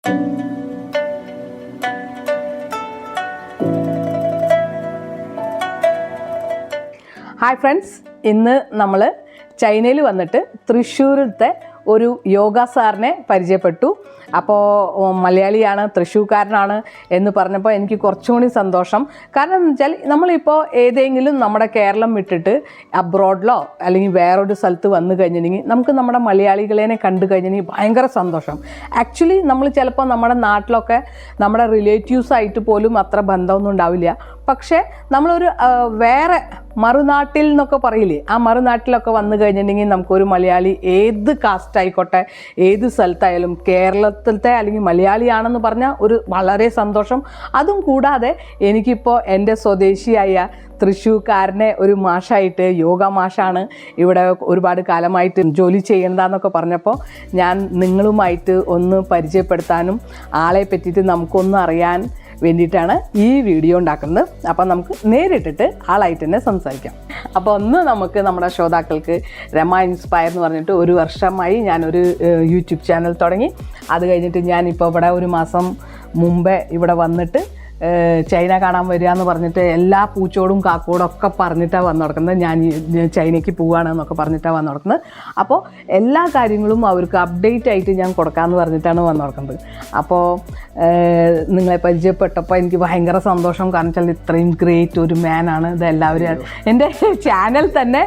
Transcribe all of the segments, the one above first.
Hi friends, ഇന്ന് നമ്മൾ ചൈനയിൽ വന്നിട്ട് തൃശ്ശൂരത്തെ ഒരു യോഗ സാറിനെ പരിചയപ്പെട്ടു. അപ്പോൾ മലയാളിയാണ്, തൃശ്ശൂർക്കാരനാണ് എന്ന് പറഞ്ഞപ്പോൾ എനിക്ക് കുറച്ചും കൂടി സന്തോഷം. കാരണം എന്ന് വെച്ചാൽ നമ്മളിപ്പോൾ ഏതെങ്കിലും നമ്മുടെ കേരളം വിട്ടിട്ട് അബ്രോഡിലോ അല്ലെങ്കിൽ വേറൊരു സ്ഥലത്ത് വന്നു കഴിഞ്ഞിട്ടുണ്ടെങ്കിൽ നമുക്ക് നമ്മുടെ മലയാളികളെ കണ്ടു കഴിഞ്ഞിട്ടുണ്ടെങ്കിൽ ഭയങ്കര സന്തോഷം. ആക്ച്വലി നമ്മൾ ചിലപ്പോൾ നമ്മുടെ നാട്ടിലൊക്കെ നമ്മുടെ റിലേറ്റീവ്സായിട്ട് പോലും അത്ര ബന്ധമൊന്നും ഉണ്ടാവില്ല. പക്ഷേ നമ്മളൊരു വേറെ മറുനാട്ടിൽ എന്നൊക്കെ പറയില്ലേ, ആ മറുനാട്ടിലൊക്കെ വന്നു കഴിഞ്ഞിട്ടുണ്ടെങ്കിൽ നമുക്കൊരു മലയാളി ഏത് കാസ്റ്റ് ആയിക്കോട്ടെ, ഏത് സ്ഥലത്തായാലും കേരളത്തിലത്തെ അല്ലെങ്കിൽ മലയാളിയാണെന്ന് പറഞ്ഞാൽ ഒരു വളരെ സന്തോഷം. അതും കൂടാതെ എനിക്കിപ്പോൾ എൻ്റെ സ്വദേശിയായ തൃശ്ശൂർക്കാരനെ ഒരു മാഷായിട്ട്, യോഗ മാഷാണ്, ഇവിടെ ഒരുപാട് കാലമായിട്ട് ജോലി ചെയ്യേണ്ടതെന്നൊക്കെ പറഞ്ഞപ്പോൾ ഞാൻ നിങ്ങളുമായിട്ട് ഒന്ന് പരിചയപ്പെടുത്താനും ആളെ പറ്റിയിട്ട് നമുക്കൊന്ന് അറിയാൻ വേണ്ടിയിട്ടാണ് ഈ വീഡിയോ ഉണ്ടാക്കുന്നത്. അപ്പോൾ നമുക്ക് നേരിട്ടിട്ട് ആളായിട്ട് തന്നെ സംസാരിക്കാം. അപ്പോൾ ഒന്ന് നമുക്ക് നമ്മുടെ ശ്രോതാക്കൾക്ക് രമ ഇൻസ്പയർ എന്ന് പറഞ്ഞിട്ട് 1 വർഷമായി ഞാനൊരു യൂട്യൂബ് ചാനൽ തുടങ്ങി. അത് കഴിഞ്ഞിട്ട് ഞാനിപ്പോൾ ഇവിടെ 1 മാസം മുമ്പേ ഇവിടെ വന്നിട്ട് ചൈന കാണാൻ വരിക എന്ന് പറഞ്ഞിട്ട് എല്ലാ പൂച്ചോടും കാക്കോടും ഒക്കെ പറഞ്ഞിട്ടാണ് വന്നു നടക്കുന്നത്. ഞാൻ ചൈനയ്ക്ക് പോവുകയാണെന്നൊക്കെ പറഞ്ഞിട്ടാണ് വന്നു നടക്കുന്നത്. അപ്പോൾ എല്ലാ കാര്യങ്ങളും അവർക്ക് അപ്ഡേറ്റ് ആയിട്ട് ഞാൻ കൊടുക്കാമെന്ന് പറഞ്ഞിട്ടാണ് വന്നു നടക്കുന്നത്. അപ്പോൾ നിങ്ങളെ പരിചയപ്പെട്ടപ്പോൾ എനിക്ക് ഭയങ്കര സന്തോഷം. കാരണം വെച്ചാൽ ഇത്രയും ഗ്രേറ്റ് ഒരു മാനാണ്. ഇതെല്ലാവരും എൻ്റെ ചാനൽ തന്നെ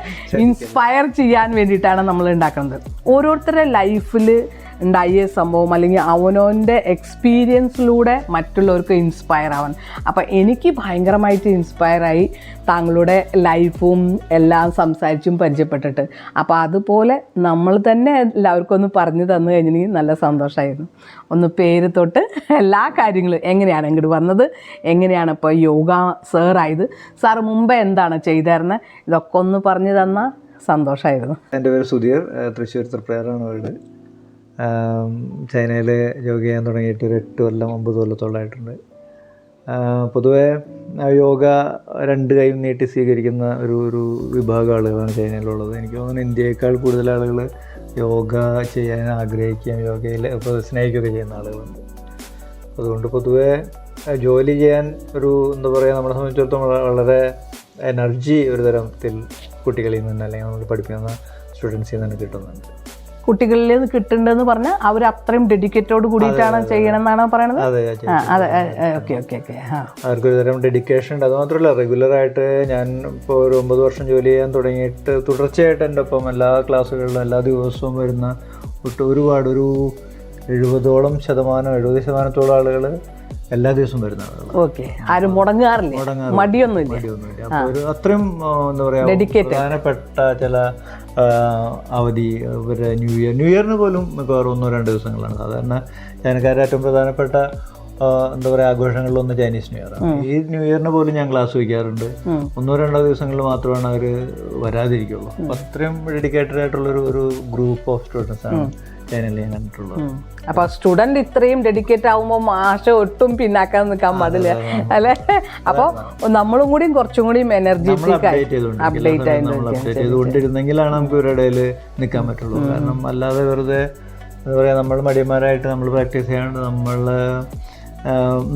ഇൻസ്പയർ ചെയ്യാൻ വേണ്ടിയിട്ടാണ് നമ്മൾ ഉണ്ടാക്കുന്നത്. ഓരോരുത്തരുടെ ലൈഫിൽ ഉണ്ടായ സംഭവം അല്ലെങ്കിൽ അവനവൻ്റെ എക്സ്പീരിയൻസിലൂടെ മറ്റുള്ളവർക്ക് ഇൻസ്പയർ ആവാൻ. അപ്പോൾ എനിക്ക് ഭയങ്കരമായിട്ട് ഇൻസ്പയറായി താങ്കളുടെ ലൈഫും എല്ലാം സംസാരിച്ചും പരിചയപ്പെട്ടിട്ട്. അപ്പോൾ അതുപോലെ നമ്മൾ തന്നെ എല്ലാവർക്കും ഒന്ന് പറഞ്ഞു തന്നു കഴിഞ്ഞിട്ടുണ്ടെങ്കിൽ നല്ല സന്തോഷമായിരുന്നു. ഒന്ന് പേര് തൊട്ട് എല്ലാ കാര്യങ്ങളും, എങ്ങനെയാണ് ഇങ്ങോട്ട് വന്നത്, എങ്ങനെയാണ് ഇപ്പോൾ യോഗ സാറായത്, സാറ് മുമ്പേ എന്താണ് ചെയ്തിരുന്നത്, ഇതൊക്കെ ഒന്ന് പറഞ്ഞു തന്നാൽ സന്തോഷമായിരുന്നു. എൻ്റെ പേര് സുധീർ, തൃശ്ശൂർ തൃപ്രയാറാണ് വീട്. ചൈനയിൽ യോഗ ചെയ്യാൻ തുടങ്ങിയിട്ട് ഒരു 8 കൊല്ലം 9 കൊല്ലത്തോളമായിട്ടുണ്ട്. പൊതുവേ യോഗ 2 കൈയും നീട്ടി സ്വീകരിക്കുന്ന ഒരു വിഭാഗം ആളുകളാണ് ചൈനയിലുള്ളത്. എനിക്ക് തോന്നുന്നു ഇന്ത്യയേക്കാൾ കൂടുതൽ ആളുകൾ യോഗ ചെയ്യാൻ ആഗ്രഹിക്കുകയും യോഗയിൽ ഇപ്പോൾ സ്നേഹിക്കുകയൊക്കെ ചെയ്യുന്ന ആളുകളുണ്ട്. അതുകൊണ്ട് പൊതുവേ ജോലി ചെയ്യാൻ ഒരു എന്താ പറയുക, നമ്മളെ സംബന്ധിച്ചിടത്തോളം വളരെ എനർജി ഒരു തരത്തിൽ കുട്ടികളിൽ നിന്ന് അല്ലെങ്കിൽ നമ്മൾ പഠിപ്പിക്കുന്ന സ്റ്റുഡൻസിൽ നിന്ന് കിട്ടുന്നുണ്ട്. കുട്ടികളിൽ നിന്ന് കിട്ടുന്നുണ്ടെന്ന് പറഞ്ഞാൽ അവർ അത്രയും ഡെഡിക്കേറ്റോട് കൂടിയിട്ടാണ് ചെയ്യണമെന്നാണ് പറയണത്. അതെ, ഓക്കെ ഓക്കെ ഓക്കെ. അവർക്കൊരു തരം ഡെഡിക്കേഷൻ ഉണ്ട്. അതുമാത്രമല്ല, റെഗുലറായിട്ട് ഞാൻ ഇപ്പോൾ ഒരു 9 വർഷം ജോലി ചെയ്യാൻ തുടങ്ങിയിട്ട് തുടർച്ചയായിട്ട് എൻ്റെ ഒപ്പം എല്ലാ ക്ലാസ്സുകളിലും എല്ലാ ദിവസവും വരുന്ന ഒരുപാട് ഒരു 70% ആളുകൾ എല്ലാ ദിവസവും വരുന്ന ആളുകൾ. ഓക്കെ, ആരും മുടങ്ങാറില്ല, മടിയൊന്നുമില്ല. അപ്പോൾ ഒരു അത്രയും എന്താ പറയുക, പ്രധാനപ്പെട്ട ചില അവധി, ഇവരെ ന്യൂ ഇയറിന് പോലും മിക്കവാറും 1-2 ദിവസങ്ങളാണ്. സാധാരണ ചൈനക്കാരുടെ ഏറ്റവും പ്രധാനപ്പെട്ട എന്താ പറയുക ആഘോഷങ്ങളിലൊന്ന് ചൈനീസ് ന്യൂ ഇയറാണ്. ഈ ന്യൂ ഇയറിന് പോലും ഞാൻ ക്ലാസ് വയ്ക്കാറുണ്ട്. 1-2 ദിവസങ്ങളിൽ മാത്രമാണ് അവർ വരാതിരിക്കുള്ളൂ. അപ്പം അത്രയും ഡെഡിക്കേറ്റഡ് ആയിട്ടുള്ളൊരു ഗ്രൂപ്പ് ഓഫ് സ്റ്റുഡൻസ് ആണ് ചൈനയിൽ ഞാൻ കണ്ടിട്ടുള്ളത്. അപ്പോൾ സ്റ്റുഡൻറ് ഇത്രയും ഡെഡിക്കേറ്റ് ആകുമ്പോൾ മാഷ് ഒട്ടും പിന്നാക്കാൻ നിൽക്കാൻ പാടില്ല അല്ലേ? അപ്പോൾ നമ്മളും കൂടിയും കുറച്ചും കൂടിയും എനർജറ്റിക് അപ്ഡേറ്റ് ചെയ്തുകൊണ്ടിരുന്നെങ്കിലാണ് നമുക്ക് ഇവരുടെ നിൽക്കാൻ പറ്റുള്ളൂ. കാരണം അല്ലാതെ വെറുതെ എന്താ പറയുക, നമ്മൾ മടിയന്മാരായിട്ട് നമ്മൾ പ്രാക്ടീസ് ചെയ്യാണ്ട് എന്താ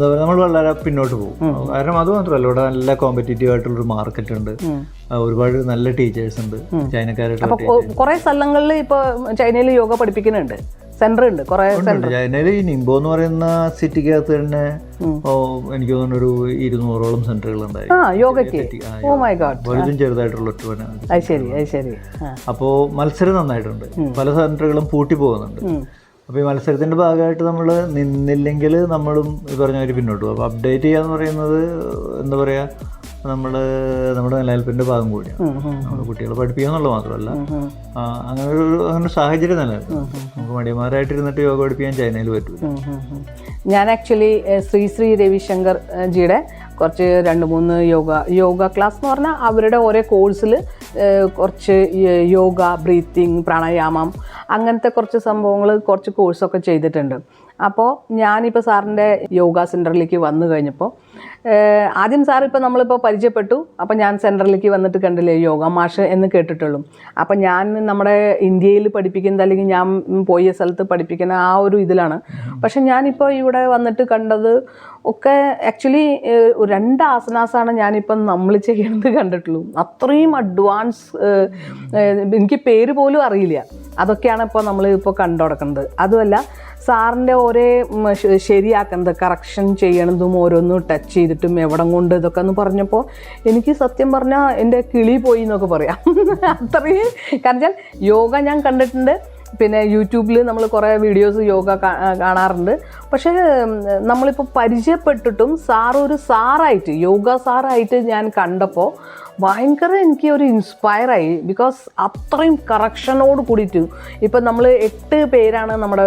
പറയുക, നമ്മൾ വളരെ പിന്നോട്ട് പോകും. കാരണം അത് മാത്രമല്ല, ഇവിടെ നല്ല കോമ്പറ്റീറ്റീവ് ആയിട്ടുള്ളൊരു മാർക്കറ്റ് ഉണ്ട്, ഒരുപാട് നല്ല ടീച്ചേഴ്സ് ഉണ്ട് ചൈനക്കാരായിട്ട്. അപ്പോൾ കുറേ സ്ഥലങ്ങളിൽ ഇപ്പോൾ ചൈനയിൽ യോഗ പഠിപ്പിക്കുന്നുണ്ട്, സെന്റർ ഉണ്ട് കുറേ. ചൈനയിൽ ഈ നിംബോ എന്ന് പറയുന്ന സിറ്റിക്കകത്ത് തന്നെ എനിക്ക് തോന്നുന്നു ഒരു 200ഓളം സെന്ററുകൾ ഉണ്ടായിരുന്നു, വലുതും ചെറുതായിട്ടുള്ള. അപ്പോൾ മത്സരം നന്നായിട്ടുണ്ട്, പല സെന്ററുകളും പൂട്ടി പോകുന്നുണ്ട്. അപ്പോൾ ഈ മത്സരത്തിൻ്റെ ഭാഗമായിട്ട് നമ്മൾ നിന്നില്ലെങ്കിൽ നമ്മളും ഈ പറഞ്ഞ ഒരു പിന്നോട്ട് പോകും. അപ്പോൾ അപ്ഡേറ്റ് ചെയ്യുക എന്ന് പറയുന്നത് എന്താ പറയുക, നമ്മുടെ നിലനിൽപ്പിൻ്റെ ഭാഗം കൂടിയാണ്. നമ്മൾ കുട്ടികളെ പഠിപ്പിക്കുക എന്നുള്ളത് മാത്രമല്ല, അങ്ങനെ സാഹചര്യം നിലനിൽക്കും. നമുക്ക് മടിയന്മാരായിട്ടിരുന്നിട്ട് യോഗ പഠിപ്പിക്കാൻ ചൈനയിൽ പറ്റില്ല. ഞാൻ ആക്ച്വലി ശ്രീ രവിശങ്കർ ജിയുടെ കുറച്ച് 2-3 യോഗ ക്ലാസ് എന്ന് പറഞ്ഞാൽ അവരുടെ ഓരോ കോഴ്സിൽ കുറച്ച് യോഗ, ബ്രീത്തിങ്, പ്രാണായാമം അങ്ങനത്തെ കുറച്ച് സംഭവങ്ങൾ, കുറച്ച് കോഴ്സൊക്കെ ചെയ്തിട്ടുണ്ട്. അപ്പോൾ ഞാനിപ്പോൾ സാറിൻ്റെ യോഗ സെൻറ്ററിലേക്ക് വന്നു കഴിഞ്ഞപ്പോൾ ആദ്യം സാർ ഇപ്പോൾ നമ്മളിപ്പോൾ പരിചയപ്പെട്ടു. അപ്പം ഞാൻ സെൻറ്ററിലേക്ക് വന്നിട്ട് കണ്ടില്ലേ യോഗ മാഷ് എന്ന് കേട്ടിട്ടുള്ളൂ. അപ്പം ഞാൻ നമ്മുടെ ഇന്ത്യയിൽ പഠിപ്പിക്കുന്നത് അല്ലെങ്കിൽ ഞാൻ പോയ സ്ഥലത്ത് പഠിപ്പിക്കുന്ന ആ ഒരു ഇതിലാണ്. പക്ഷെ ഞാനിപ്പോൾ ഇവിടെ വന്നിട്ട് കണ്ടത് ഒക്കെ ആക്ച്വലി 2 ആസനാസാണ് ഞാനിപ്പം നമ്മൾ ചെയ്യണത് കണ്ടിട്ടുള്ളൂ. അത്രയും അഡ്വാൻസ്, എനിക്ക് പേര് പോലും അറിയില്ല. അതൊക്കെയാണ് ഇപ്പോൾ നമ്മൾ ഇപ്പോൾ കണ്ടു തുടക്കുന്നത്. അതുമല്ല സാറിൻ്റെ ഓരോ ശരിയാക്കുന്നത്, കറക്ഷൻ ചെയ്യണതും ഓരോന്നും ടച്ച് ചെയ്തിട്ടും എവിടം കൊണ്ട് ഇതൊക്കെ എന്ന് പറഞ്ഞപ്പോൾ എനിക്ക് സത്യം പറഞ്ഞാൽ എൻ്റെ കിളി പോയി എന്നൊക്കെ പറയാം. അത്രയും കാരണം വെച്ചാൽ യോഗ ഞാൻ കണ്ടിട്ടുണ്ട്, പിന്നെ യൂട്യൂബിൽ നമ്മൾ കുറേ വീഡിയോസ് യോഗ കാണാറുണ്ട്. പക്ഷേ നമ്മളിപ്പോൾ പരിചയപ്പെട്ടിട്ടും സാറൊരു സാറായിട്ട്, യോഗ സാറായിട്ട് ഞാൻ കണ്ടപ്പോൾ ഭയങ്കര എനിക്ക് ഒരു ഇൻസ്പയറായി. ബിക്കോസ് അത്രയും കറക്ഷനോട് കൂടിയിട്ട് ഇപ്പം നമ്മൾ 8 പേരാണ് നമ്മുടെ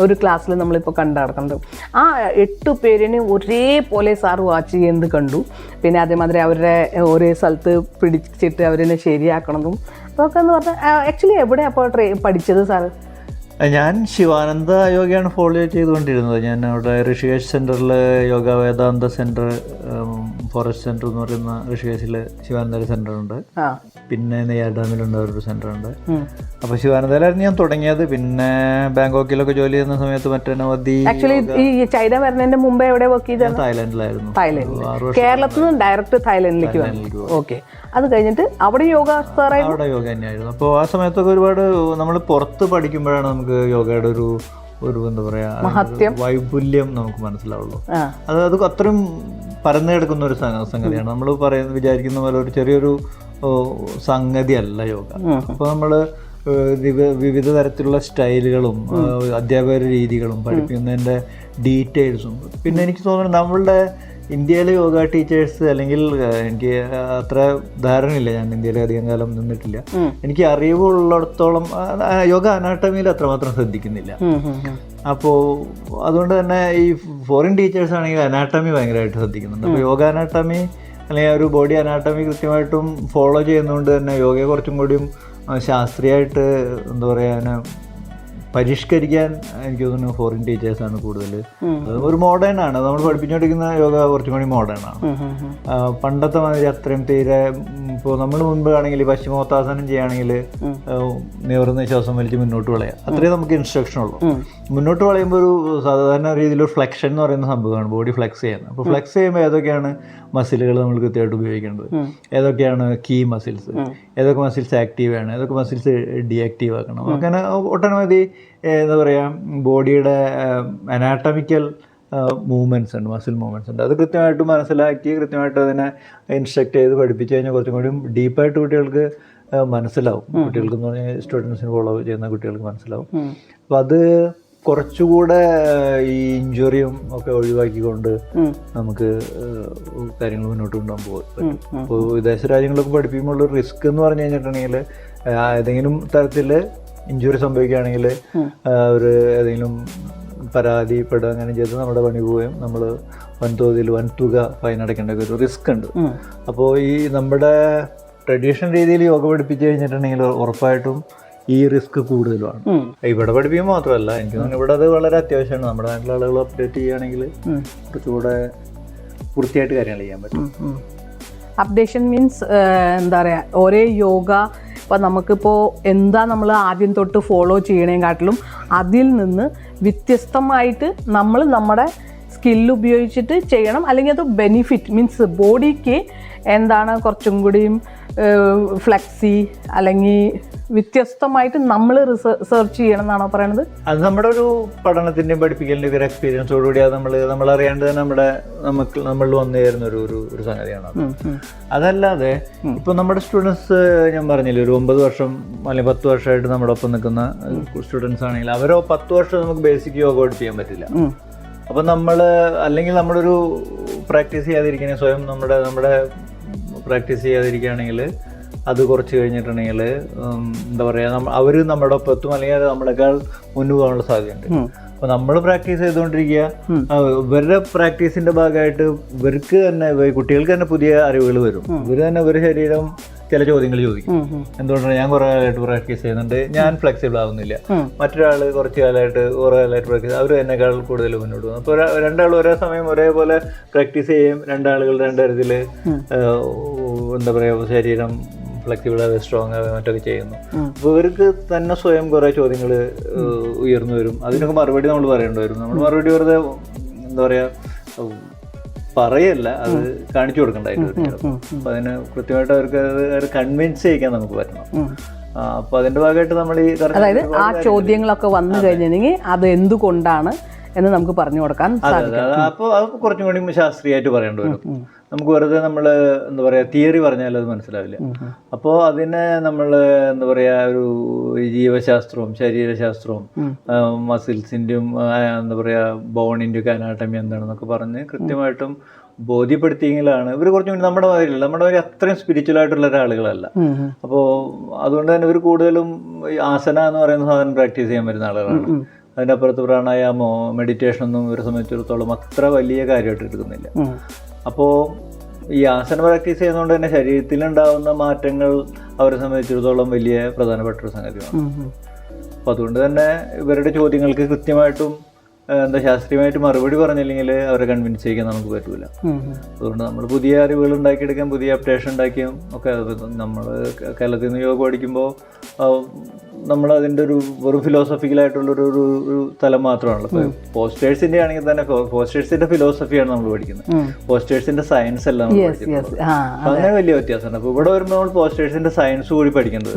ഒരു ക്ലാസ്സിൽ നമ്മളിപ്പോൾ കണ്ടു നടക്കുന്നത്. ആ 8 പേരിന് ഒരേപോലെ സാറ് വാച്ച് ചെയ്യുന്നത് കണ്ടു. പിന്നെ അതേമാതിരി അവരുടെ ഒരേ സ്ഥലത്ത് പിടിച്ചിട്ട് അവരെ ശരിയാക്കണതും അതൊക്കെ എന്ന് പറഞ്ഞാൽ ആക്ച്വലി എവിടെയാണ് അപ്പോൾ പഠിച്ചത് സാറ്? ഞാൻ ശിവാനന്ദ യോഗയാണ് ഫോളോ ചെയ്തുകൊണ്ടിരുന്നത്. ഞാൻ അവിടെ ഋഷികേശ് സെൻറ്ററിൽ യോഗ വേദാന്ത സെൻറ്റർ, ഫോറസ്റ്റ് സെൻറ്റർ എന്ന് പറയുന്ന ഋഷികേശിൽ ശിവാനന്ദ സെൻറ്ററുണ്ട്. പിന്നെ നെയ്യാർ ഡാമിലുണ്ട് ഒരു സെൻറ്ററുണ്ട്. അപ്പോൾ ശിവാനന്ദയിലായിരുന്നു ഞാൻ തുടങ്ങിയത്. പിന്നെ ബാങ്കോക്കിലൊക്കെ ജോലി ചെയ്യുന്ന സമയത്ത് മറ്റനവധി ആക്ച്വലി ഈ ചൈന വരുന്നതിന്റെ മുമ്പേ എവിടെ വർക്ക് ചെയ്തത്? തായ്ലൻഡിലായിരുന്നു. തായ്ലൻഡിൽ. കേരളത്തിൽ നിന്ന് ഡയറക്റ്റ് തായ്ലൻഡിലേക്ക് വന്നു. ഓക്കെ. അത് കഴിഞ്ഞിട്ട് അവിടെ യോഗ സാറായിരുന്നു? അവിടെ യോഗ തന്നെയായിരുന്നു. അപ്പോൾ ആ സമയത്തൊക്കെ ഒരുപാട് നമ്മൾ പുറത്ത് പഠിക്കുമ്പോഴാണ് നമുക്ക് യോഗയുടെ ഒരു എന്താ പറയുക വൈപുല്യം നമുക്ക് മനസ്സിലാവുള്ളൂ. അത് അത്രയും പരന്നു കിടക്കുന്ന ഒരു സംഗതിയാണ്. നമ്മൾ വിചാരിക്കുന്ന പോലെ ഒരു ചെറിയൊരു സംഗതിയല്ല യോഗ. അപ്പോൾ നമ്മൾ വിവിധ തരത്തിലുള്ള സ്റ്റൈലുകളും അധ്യാപക രീതികളും പഠിപ്പിക്കുന്നതിൻ്റെ ഡീറ്റെയിൽസും, പിന്നെ എനിക്ക് തോന്നുന്നു നമ്മളുടെ ഇന്ത്യയിലെ യോഗ ടീച്ചേഴ്സ്, അല്ലെങ്കിൽ എനിക്ക് അത്ര ധാരണയില്ല, ഞാൻ ഇന്ത്യയിൽ അധികം കാലം നിന്നിട്ടില്ല, എനിക്ക് അറിവുള്ളിടത്തോളം യോഗ അനാട്ടമിയിൽ അത്രമാത്രം ശ്രദ്ധിക്കുന്നില്ല. അപ്പോൾ അതുകൊണ്ട് തന്നെ ഈ ഫോറിൻ ടീച്ചേഴ്സ് ആണെങ്കിൽ അനാട്ടമി ഭയങ്കരമായിട്ട് ശ്രദ്ധിക്കുന്നുണ്ട്. അപ്പോൾ യോഗ അനാട്ടമി അല്ലെങ്കിൽ ഒരു ബോഡി അനാട്ടമി കൃത്യമായിട്ടും ഫോളോ ചെയ്യുന്നതുകൊണ്ട് തന്നെ യോഗയെ കുറച്ചും കൂടിയും ശാസ്ത്രീയമായിട്ട് എന്താ പറയുക പരിഷ്കരിക്കാൻ എനിക്ക് തോന്നുന്നു ഫോറിൻ ടീച്ചേഴ്സാണ് കൂടുതൽ. ഒരു മോഡേൺ ആണ്, നമ്മൾ പഠിപ്പിച്ചുകൊണ്ടിരിക്കുന്ന യോഗ കുറച്ചും കൂടി മോഡേൺ ആണ്. പണ്ടത്തെ മാതിരി അത്രയും തീരെ ഇപ്പോൾ നമ്മൾ മുൻപ് ആണെങ്കിൽ പശ്ചിമോത്താസനം ചെയ്യുകയാണെങ്കിൽ നിവർന്ന് ശ്വാസം വലിച്ച് മുന്നോട്ട് വളയുക, അത്രയും നമുക്ക് ഇൻസ്ട്രക്ഷൻ ഉള്ളൂ. മുന്നോട്ട് വളയുമ്പോൾ ഒരു സാധാരണ രീതിയിൽ ഒരു ഫ്ലെക്ഷൻ എന്ന് പറയുന്ന സംഭവമാണ്, ബോഡി ഫ്ലെക്സ് ചെയ്യുന്നത്. അപ്പോൾ ഫ്ലെക്സ് ചെയ്യുമ്പോൾ ഏതൊക്കെയാണ് മസിലുകൾ നമ്മൾ കൃത്യമായിട്ട് ഉപയോഗിക്കേണ്ടത്, ഏതൊക്കെയാണ് കീ മസിൽസ്, ഏതൊക്കെ മസിൽസ് ആക്റ്റീവ് ആണ്, ഏതൊക്കെ മസിൽസ് ഡീആക്റ്റീവ് ആക്കണം, അങ്ങനെ ഒട്ടനവധി എന്താ പറയുക ബോഡിയുടെ അനാട്ടമിക്കൽ മൂവ്മെൻറ്റ്സ് ഉണ്ട്, മസിൽ മൂവ്മെൻറ്റ്സ് ഉണ്ട്. അത് കൃത്യമായിട്ട് മനസ്സിലാക്കി കൃത്യമായിട്ട് അതിനെ ഇൻസ്ട്രക്ട് ചെയ്ത് പഠിപ്പിച്ച് കഴിഞ്ഞാൽ കുറച്ചും കൂടി ഡീപ്പായിട്ട് കുട്ടികൾക്ക് മനസ്സിലാവും. കുട്ടികൾക്ക് എന്ന് പറഞ്ഞാൽ സ്റ്റുഡൻസിന് ഫോളോ ചെയ്യുന്ന കുട്ടികൾക്ക് മനസ്സിലാവും. അപ്പം അത് കുറച്ചുകൂടെ ഈ ഇഞ്ചുറിയും ഒക്കെ ഒഴിവാക്കിക്കൊണ്ട് നമുക്ക് കാര്യങ്ങൾ മുന്നോട്ട് കൊണ്ടുപോകാൻ പറ്റും. ഇപ്പോൾ വിദേശ രാജ്യങ്ങളൊക്കെ പഠിപ്പിക്കുമ്പോൾ ഒരു റിസ്ക് എന്ന് പറഞ്ഞു കഴിഞ്ഞിട്ടുണ്ടെങ്കിൽ ഏതെങ്കിലും തരത്തിൽ ഇഞ്ചുറി സംഭവിക്കുകയാണെങ്കിൽ ഒരു ഏതെങ്കിലും പരാതിപ്പെടുക അങ്ങനെ ചെയ്ത് നമ്മുടെ പണി പോവുകയും നമ്മൾ വൻ തുക ഫൈൻ അടയ്ക്കേണ്ട ഒരു റിസ്ക് ഉണ്ട്. അപ്പോൾ ഈ നമ്മുടെ ട്രഡീഷണൽ രീതിയിൽ യോഗ പഠിപ്പിച്ചു കഴിഞ്ഞിട്ടുണ്ടെങ്കിൽ ഉറപ്പായിട്ടും ഈ റിസ്ക് കൂടുതലുമാണ്. ഇവിടെ പഠിപ്പിക്കുമ്പോൾ മാത്രമല്ല, എനിക്ക് തോന്നുന്നു ഇവിടെ അത് വളരെ അത്യാവശ്യമാണ്. നമ്മുടെ നാട്ടിലെ ആളുകൾ അപ്ഡേറ്റ് ചെയ്യുകയാണെങ്കിൽ കുറച്ചുകൂടെ വൃത്തിയായിട്ട് കാര്യങ്ങൾ ചെയ്യാൻ പറ്റും. അപ്ഡേഷൻ മീൻസ് എന്താ പറയുക, ഒരേ യോഗ ഇപ്പോൾ നമുക്കിപ്പോൾ എന്താ നമ്മൾ ആദ്യം തൊട്ട് ഫോളോ ചെയ്യണേക്കാട്ടിലും അതിൽ നിന്ന് വ്യത്യസ്തമായിട്ട് നമ്മൾ നമ്മുടെ സ്കില്ല് ഉപയോഗിച്ചിട്ട് ചെയ്യണം. അല്ലെങ്കിൽ അത് ബെനിഫിറ്റ് മീൻസ് ബോഡിക്ക് എന്താണ് കുറച്ചും കൂടിയും ഫ്ലെക്സി അല്ലെങ്കിൽ വ്യത്യസ്തമായിട്ട് നമ്മൾ റിസർച്ച് ചെയ്യണം എന്നാണോ പറയണത്? അത് നമ്മുടെ ഒരു പഠനത്തിൻ്റെയും പഠിപ്പിക്കലിൻ്റെ ഒരു എക്സ്പീരിയൻസോടുകൂടി അത് നമ്മൾ അറിയാണ്ട് തന്നെ നമ്മളിൽ വന്നു ചേരുന്ന ഒരു സംഗതിയാണ്. അതല്ലാതെ ഇപ്പോൾ നമ്മുടെ സ്റ്റുഡൻസ് ഞാൻ പറഞ്ഞില്ലേ ഒരു 9 വർഷം അല്ലെങ്കിൽ 10 വർഷമായിട്ട് നമ്മുടെ ഒപ്പം നിൽക്കുന്ന സ്റ്റുഡൻസ് ആണെങ്കിൽ അവരോ 10 വർഷം നമുക്ക് ബേസിക് യോഗ പഠിപ്പിക്കാൻ പറ്റില്ല. അപ്പം അല്ലെങ്കിൽ നമ്മളൊരു പ്രാക്ടീസ് ചെയ്യാതിരിക്കണേ, സ്വയം നമ്മുടെ പ്രാക്ടീസ് ചെയ്യാതിരിക്കുകയാണെങ്കിൽ അത് കുറച്ച് കഴിഞ്ഞിട്ടുണ്ടെങ്കിൽ എന്താ പറയുക അവർ നമ്മുടെ ഒപ്പം എത്തും, അല്ലെങ്കിൽ അത് നമ്മളെക്കാൾ മുന്നു പോകാനുള്ള സാധ്യതയുണ്ട്. അപ്പോൾ നമ്മൾ പ്രാക്ടീസ് ചെയ്തുകൊണ്ടിരിക്കുക, ഇവരുടെ പ്രാക്ടീസിൻ്റെ ഭാഗമായിട്ട് ഇവർക്ക് തന്നെ കുട്ടികൾക്ക് തന്നെ പുതിയ അറിവുകൾ വരും. ഇവർ തന്നെ ഇവരുടെ ശരീരം ചില ചോദ്യങ്ങൾ ചോദിക്കും. എന്തുകൊണ്ടാണ് ഞാൻ കുറെ കാലമായിട്ട് പ്രാക്ടീസ് ചെയ്യുന്നുണ്ട്, ഞാൻ ഫ്ലെക്സിബിൾ ആവുന്നില്ല, മറ്റൊരാൾ കുറച്ച് കാലമായിട്ട് കുറെ കാലമായിട്ട് പ്രാക്ടീസ്, അവർ എന്നെക്കാൾ കൂടുതൽ മുന്നോട്ട് പോകും. അപ്പോൾ രണ്ടാളും ഒരേ സമയം ഒരേപോലെ പ്രാക്ടീസ് ചെയ്യും. രണ്ടാളുകൾ രണ്ട് തരത്തിൽ എന്താ പറയുക, ശരീരം ഫ്ലെക്സിബിൾ ആവുക, സ്ട്രോങ് ആവുക, മറ്റൊക്കെ ചെയ്യുന്നു. അപ്പോൾ ഇവർക്ക് തന്നെ സ്വയം കുറേ ചോദ്യങ്ങൾ ഉയർന്നു വരും. അതിനൊക്കെ മറുപടി നമ്മൾ പറയേണ്ടി വരും. നമ്മൾ മറുപടി വെറുതെ എന്താ പറയുക പറയല്ല, അത് കാണിച്ചു കൊടുക്കണ്ടായിട്ട് വരും. അപ്പം അതിന് കൃത്യമായിട്ട് അവർക്ക് അത് കൺവിൻസ് ചെയ്യിക്കാൻ നമുക്ക് പറ്റണം. അപ്പം അതിൻ്റെ ഭാഗമായിട്ട് നമ്മൾ ഈ അതായത് ആ ചോദ്യങ്ങളൊക്കെ വന്നു കഴിഞ്ഞിട്ടുണ്ടെങ്കിൽ അത് എന്തുകൊണ്ടാണ് എന്ന് നമുക്ക് പറഞ്ഞു കൊടുക്കാൻ സാധിക്കും. അപ്പോൾ അത് കുറച്ചും കൂടി ശാസ്ത്രീയമായിട്ട് പറയേണ്ടി വരും. നമുക്ക് വെറുതെ നമ്മൾ എന്താ പറയുക തിയറി പറഞ്ഞാൽ അത് മനസ്സിലാവില്ല. അപ്പോൾ അതിനെ നമ്മൾ എന്താ പറയുക ഒരു ജീവശാസ്ത്രവും ശരീരശാസ്ത്രവും മസിൽസിൻ്റെയും എന്താ പറയുക ബോണിൻ്റെ ഒക്കെ അനാട്ടമി എന്താണെന്നൊക്കെ പറഞ്ഞ് കൃത്യമായിട്ടും ബോധ്യപ്പെടുത്തിയെങ്കിലാണ് ഇവർ കുറച്ചും കൂടി നമ്മുടെ മാതിരിയല്ല, നമ്മുടെ മാതിരി അത്രയും സ്പിരിച്വൽ ആയിട്ടുള്ള ഒരാളുകളല്ല. അപ്പോൾ അതുകൊണ്ട് തന്നെ ഇവർ കൂടുതലും ആസന എന്ന് പറയുന്ന സാധനം പ്രാക്ടീസ് ചെയ്യാൻ വരുന്ന ആളുകളാണ്. അതിൻ്റെ അപ്പുറത്ത് പ്രാണായാമോ മെഡിറ്റേഷനൊന്നും ഇവരെ സംബന്ധിച്ചിടത്തോളം അത്ര വലിയ കാര്യമായിട്ട് എടുക്കുന്നില്ല. അപ്പോൾ ഈ ആസന പ്രാക്ടീസ് ചെയ്യുന്നതുകൊണ്ട് തന്നെ ശരീരത്തിലുണ്ടാകുന്ന മാറ്റങ്ങൾ അവരെ സംബന്ധിച്ചിടത്തോളം വലിയ പ്രധാനപ്പെട്ട ഒരു സംഗതിയാണ്. അപ്പോൾ അതുകൊണ്ട് തന്നെ ഇവരുടെ ചോദ്യങ്ങൾക്ക് കൃത്യമായിട്ടും എന്താ ശാസ്ത്രീയമായിട്ട് മറുപടി പറഞ്ഞില്ലെങ്കിൽ അവരെ കൺവിൻസ് ചെയ്യിക്കാൻ നമുക്ക് പറ്റൂല. അതുകൊണ്ട് നമ്മൾ പുതിയ അറിവുകൾ ഉണ്ടാക്കിയെടുക്കാൻ, പുതിയ അപ്ഡേഷൻ ഉണ്ടാക്കിയും ഒക്കെ നമ്മൾ കേരളത്തിൽ നിന്ന് യോഗ പഠിക്കുമ്പോൾ നമ്മൾ അതിൻ്റെ ഒരു വെറും ഫിലോസഫിക്കലായിട്ടുള്ളൊരു ഒരു തലം മാത്രമാണല്ലോ. ഇപ്പോൾ പോസ്റ്റേഴ്സിൻ്റെ ആണെങ്കിൽ തന്നെ പോസ്റ്റേഴ്സിൻ്റെ ഫിലോസഫിയാണ് നമ്മൾ പഠിക്കുന്നത്, പോസ്റ്റേഴ്സിൻ്റെ സയൻസ് അല്ല നമ്മൾ പഠിക്കുന്നത്. അങ്ങനെ വലിയ വ്യത്യാസമുണ്ട്. അപ്പോൾ ഇവിടെ വരുമ്പോൾ നമ്മൾ പോസ്റ്റേഴ്സിൻ്റെ സയൻസ് കൂടി പഠിക്കേണ്ടത്.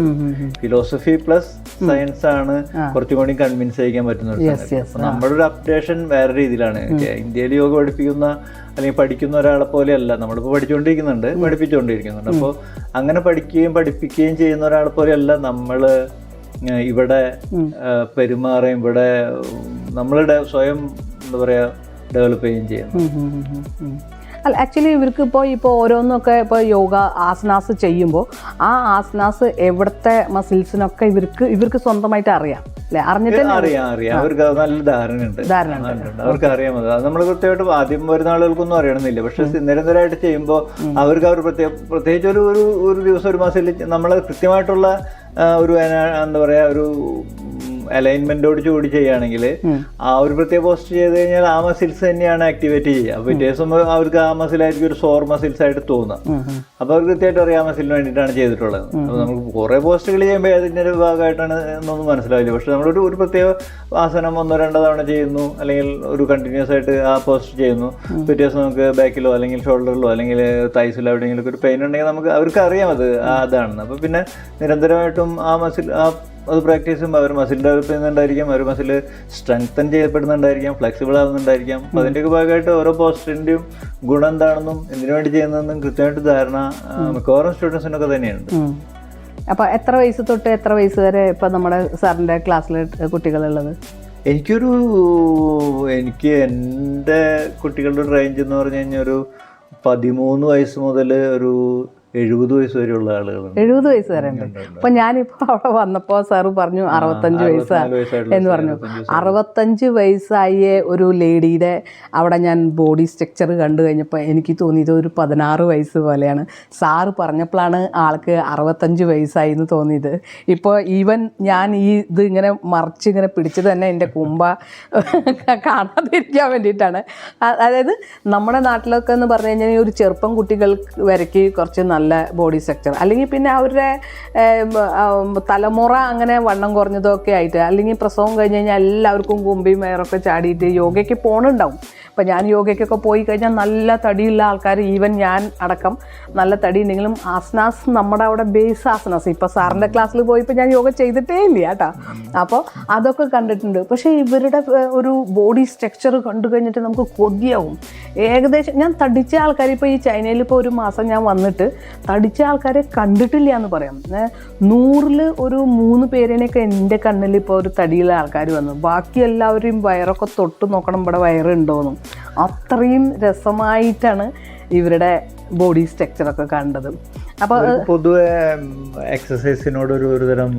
ഫിലോസഫി പ്ലസ് സയൻസ് ആണ് കുറച്ചും കൂടി കൺവിൻസ് ചെയ്യിക്കാൻ പറ്റുന്ന ഒരു സംഗതി. അപ്പോൾ നമ്മുടെ ഒരു അപ്ഡേഷൻ വേറെ രീതിയിലാണ്. ഇന്ത്യയിൽ യോഗ പഠിപ്പിക്കുന്ന അല്ലെങ്കിൽ പഠിക്കുന്ന ഒരാളെ പോലെയല്ല, നമ്മളിപ്പോൾ പഠിപ്പിച്ചുകൊണ്ടിരിക്കുന്നുണ്ട്. അപ്പോൾ അങ്ങനെ പഠിപ്പിക്കുകയും ചെയ്യുന്ന ഒരാളെ പോലെയല്ല നമ്മൾ ഇവിടെ പെരുമാറുകയും ഇവിടെ നമ്മളുടെ സ്വയം എന്താ പറയുക ഡെവലപ്പ് ചെയ്യുകയും ചെയ്യുന്നു. അല്ല, ആക്ച്വലി ഇവർക്ക് ഇപ്പോൾ ഓരോന്നൊക്കെ ഇപ്പോൾ യോഗ ആസനാസ് ചെയ്യുമ്പോൾ ആ ആസനാസ് എവിടുത്തെ മസിൽസിനൊക്കെ ഇവർക്ക് സ്വന്തമായിട്ട് അറിയാം അല്ലേ? അറിയാം. അവർക്ക് നല്ല ധാരണയുണ്ട്. അവർക്ക് അറിയാം. അത് നമ്മൾ കൃത്യമായിട്ട് ആദ്യം വരുന്ന ആളുകൾക്കൊന്നും അറിയണമെന്നില്ല. പക്ഷെ നിരന്തരമായിട്ട് ചെയ്യുമ്പോൾ അവർക്ക് അവർ പ്രത്യേകിച്ച് ഒരു ദിവസം ഒരു മസിൽ നമ്മൾ കൃത്യമായിട്ടുള്ള ഒരു എന്താ പറയുക ഒരു അലൈൻമെന്റോട് കൂടി ചെയ്യുകയാണെങ്കിൽ ആ ഒരു പ്രത്യേക പോസ്റ്റ് ചെയ്ത് കഴിഞ്ഞാൽ ആ മസിൽസ് തന്നെയാണ് ആക്ടിവേറ്റ് ചെയ്യുക. അപ്പോൾ പിറ്റേ ദിവസം അവർക്ക് ആ മസിലായിരിക്കും ഒരു സോർ മസിൽസ് ആയിട്ട് തോന്നുക. അപ്പോൾ അവർക്ക് കൃത്യമായിട്ട് അറിയാം മസിലിന് വേണ്ടിയിട്ടാണ് ചെയ്തിട്ടുള്ളത്. അപ്പോൾ നമുക്ക് കുറേ പോസ്റ്റുകൾ ചെയ്യുമ്പോൾ അതിൻ്റെ ഒരു ഭാഗമായിട്ടാണ് എന്നൊന്നും മനസ്സിലാവില്ല. പക്ഷെ നമ്മളൊരു പ്രത്യേക ആസനം 1-2 തവണ ചെയ്യുന്നു, അല്ലെങ്കിൽ ഒരു കണ്ടിന്യൂസ് ആയിട്ട് ആ പോസ്റ്റ് ചെയ്യുന്നു. പിറ്റേ ദിവസം നമുക്ക് ബാക്കിലോ അല്ലെങ്കിൽ ഷോൾഡറിലോ അല്ലെങ്കിൽ തൈസിലോ എവിടെയെങ്കിലും ഒരു പെയിൻ ഉണ്ടെങ്കിൽ നമുക്ക് അവർക്ക് അറിയാം അത് അതാണെന്ന്. അപ്പോൾ പിന്നെ നിരന്തരമായിട്ടും ആ മസിൽ അത് പ്രാക്ടീസ് ചെയ്യുമ്പോൾ അവർ മസിൽ ഡെവലപ്പ് ചെയ്യുന്നുണ്ടായിരിക്കാം, അവർ മസിൽ സ്ട്രെങ്തൻ ചെയ്യപ്പെടുന്നുണ്ടായിരിക്കാം, ഫ്ലെക്സിബിൾ ആവുന്നുണ്ടായിരിക്കാം. അപ്പോൾ അതിൻ്റെയൊക്കെ ഭാഗമായിട്ട് ഓരോ പോസ്റ്ററിൻ്റെയും ഗുണം എന്താണെന്നും എന്തിനു വേണ്ടി ചെയ്യുന്നതെന്നും കൃത്യമായിട്ട് ധാരണ മിക്കവാറും സ്റ്റുഡൻസിനൊക്കെ തന്നെയുണ്ട്. അപ്പോൾ എത്ര വയസ്സ് തൊട്ട് എത്ര വയസ്സ് വരെ ഇപ്പോൾ നമ്മുടെ സാറിൻ്റെ ക്ലാസ്സിൽ കുട്ടികളുള്ളത്? എനിക്ക് എൻ്റെ കുട്ടികളുടെ റേഞ്ച് എന്ന് പറഞ്ഞു കഴിഞ്ഞാൽ ഒരു 13 വയസ്സ് മുതൽ ഒരു 70 വയസ്സ് വരെയുള്ള ആളുകളുണ്ട്. 70 വയസ്സ് വരെ ഉണ്ട്. അപ്പം ഞാനിപ്പോൾ അവിടെ വന്നപ്പോൾ സാറ് പറഞ്ഞു 65 വയസ്സാണ് എന്ന് പറഞ്ഞു. 65 വയസ്സായ ഒരു ലേഡിയുടെ അവിടെ ഞാൻ ബോഡി സ്ട്രക്ചർ കണ്ടു കഴിഞ്ഞപ്പോൾ എനിക്ക് തോന്നിയത് ഒരു 16 വയസ്സ് പോലെയാണ്. സാറ് പറഞ്ഞപ്പോഴാണ് ആൾക്ക് 65 വയസ്സായി എന്ന് തോന്നിയത്. ഇപ്പോൾ ഈവൻ ഞാൻ ഇത് ഇങ്ങനെ മറിച്ച് ഇങ്ങനെ പിടിച്ചത് തന്നെ എൻ്റെ കുമ്പ കാണാതിരിക്കാൻ വേണ്ടിയിട്ടാണ്. അതായത് നമ്മുടെ നാട്ടിലൊക്കെ എന്ന് പറഞ്ഞു കഴിഞ്ഞാൽ ഒരു ചെറുപ്പം കുട്ടികൾക്ക് വരയ്ക്ക് കുറച്ച് നല്ല ബോഡി സ്ട്രക്ചർ, അല്ലെങ്കിൽ പിന്നെ അവരുടെ തലമുറ അങ്ങനെ വണ്ണം കുറഞ്ഞതൊക്കെ ആയിട്ട്, അല്ലെങ്കിൽ പ്രസവം കഴിഞ്ഞ് കഴിഞ്ഞാൽ എല്ലാവർക്കും കുമ്പിയും വയറൊക്കെ ചാടിയിട്ട് യോഗയ്ക്ക് പോകണുണ്ടാവും. ഇപ്പം ഞാൻ യോഗയ്ക്കൊക്കെ പോയി കഴിഞ്ഞാൽ നല്ല തടിയുള്ള ആൾക്കാർ, ഈവൻ ഞാൻ അടക്കം നല്ല തടി ഉണ്ടെങ്കിലും ആസനാസ് നമ്മുടെ അവിടെ ബേസ് ആസനാസ് ഇപ്പോൾ സാറിൻ്റെ ക്ലാസ്സിൽ പോയപ്പോൾ ഞാൻ യോഗ ചെയ്തിട്ടേ ഇല്ല കേട്ടോ. അപ്പോൾ അതൊക്കെ കണ്ടിട്ടുണ്ട്. പക്ഷേ ഇവരുടെ ഒരു ബോഡി സ്ട്രക്ചർ കണ്ടു കഴിഞ്ഞിട്ട് നമുക്ക് കൊതിയാവും. ഏകദേശം ഞാൻ തടിച്ച ആൾക്കാർ ഇപ്പോൾ ഈ ചൈനയിൽ ഇപ്പോൾ ഒരു മാസം ഞാൻ വന്നിട്ട് തടിച്ച ആൾക്കാരെ കണ്ടിട്ടില്ല എന്ന് പറയാം. 100-ൽ ഒരു 3 പേരിനെയൊക്കെ എൻ്റെ കണ്ണിൽ ഇപ്പോൾ ഒരു തടിയുള്ള ആൾക്കാർ വന്നു. ബാക്കി എല്ലാവരെയും വയറൊക്കെ തൊട്ട് നോക്കണം ഇവിടെ വയറുണ്ടോയെന്നും. അത്രയും രസമായിട്ടാണ് ഇവരുടെ ബോഡി സ്ട്രക്ചറൊക്കെ കണ്ടത്. അപ്പോൾ പൊതുവെ എക്സസൈസിനോടൊരു തരം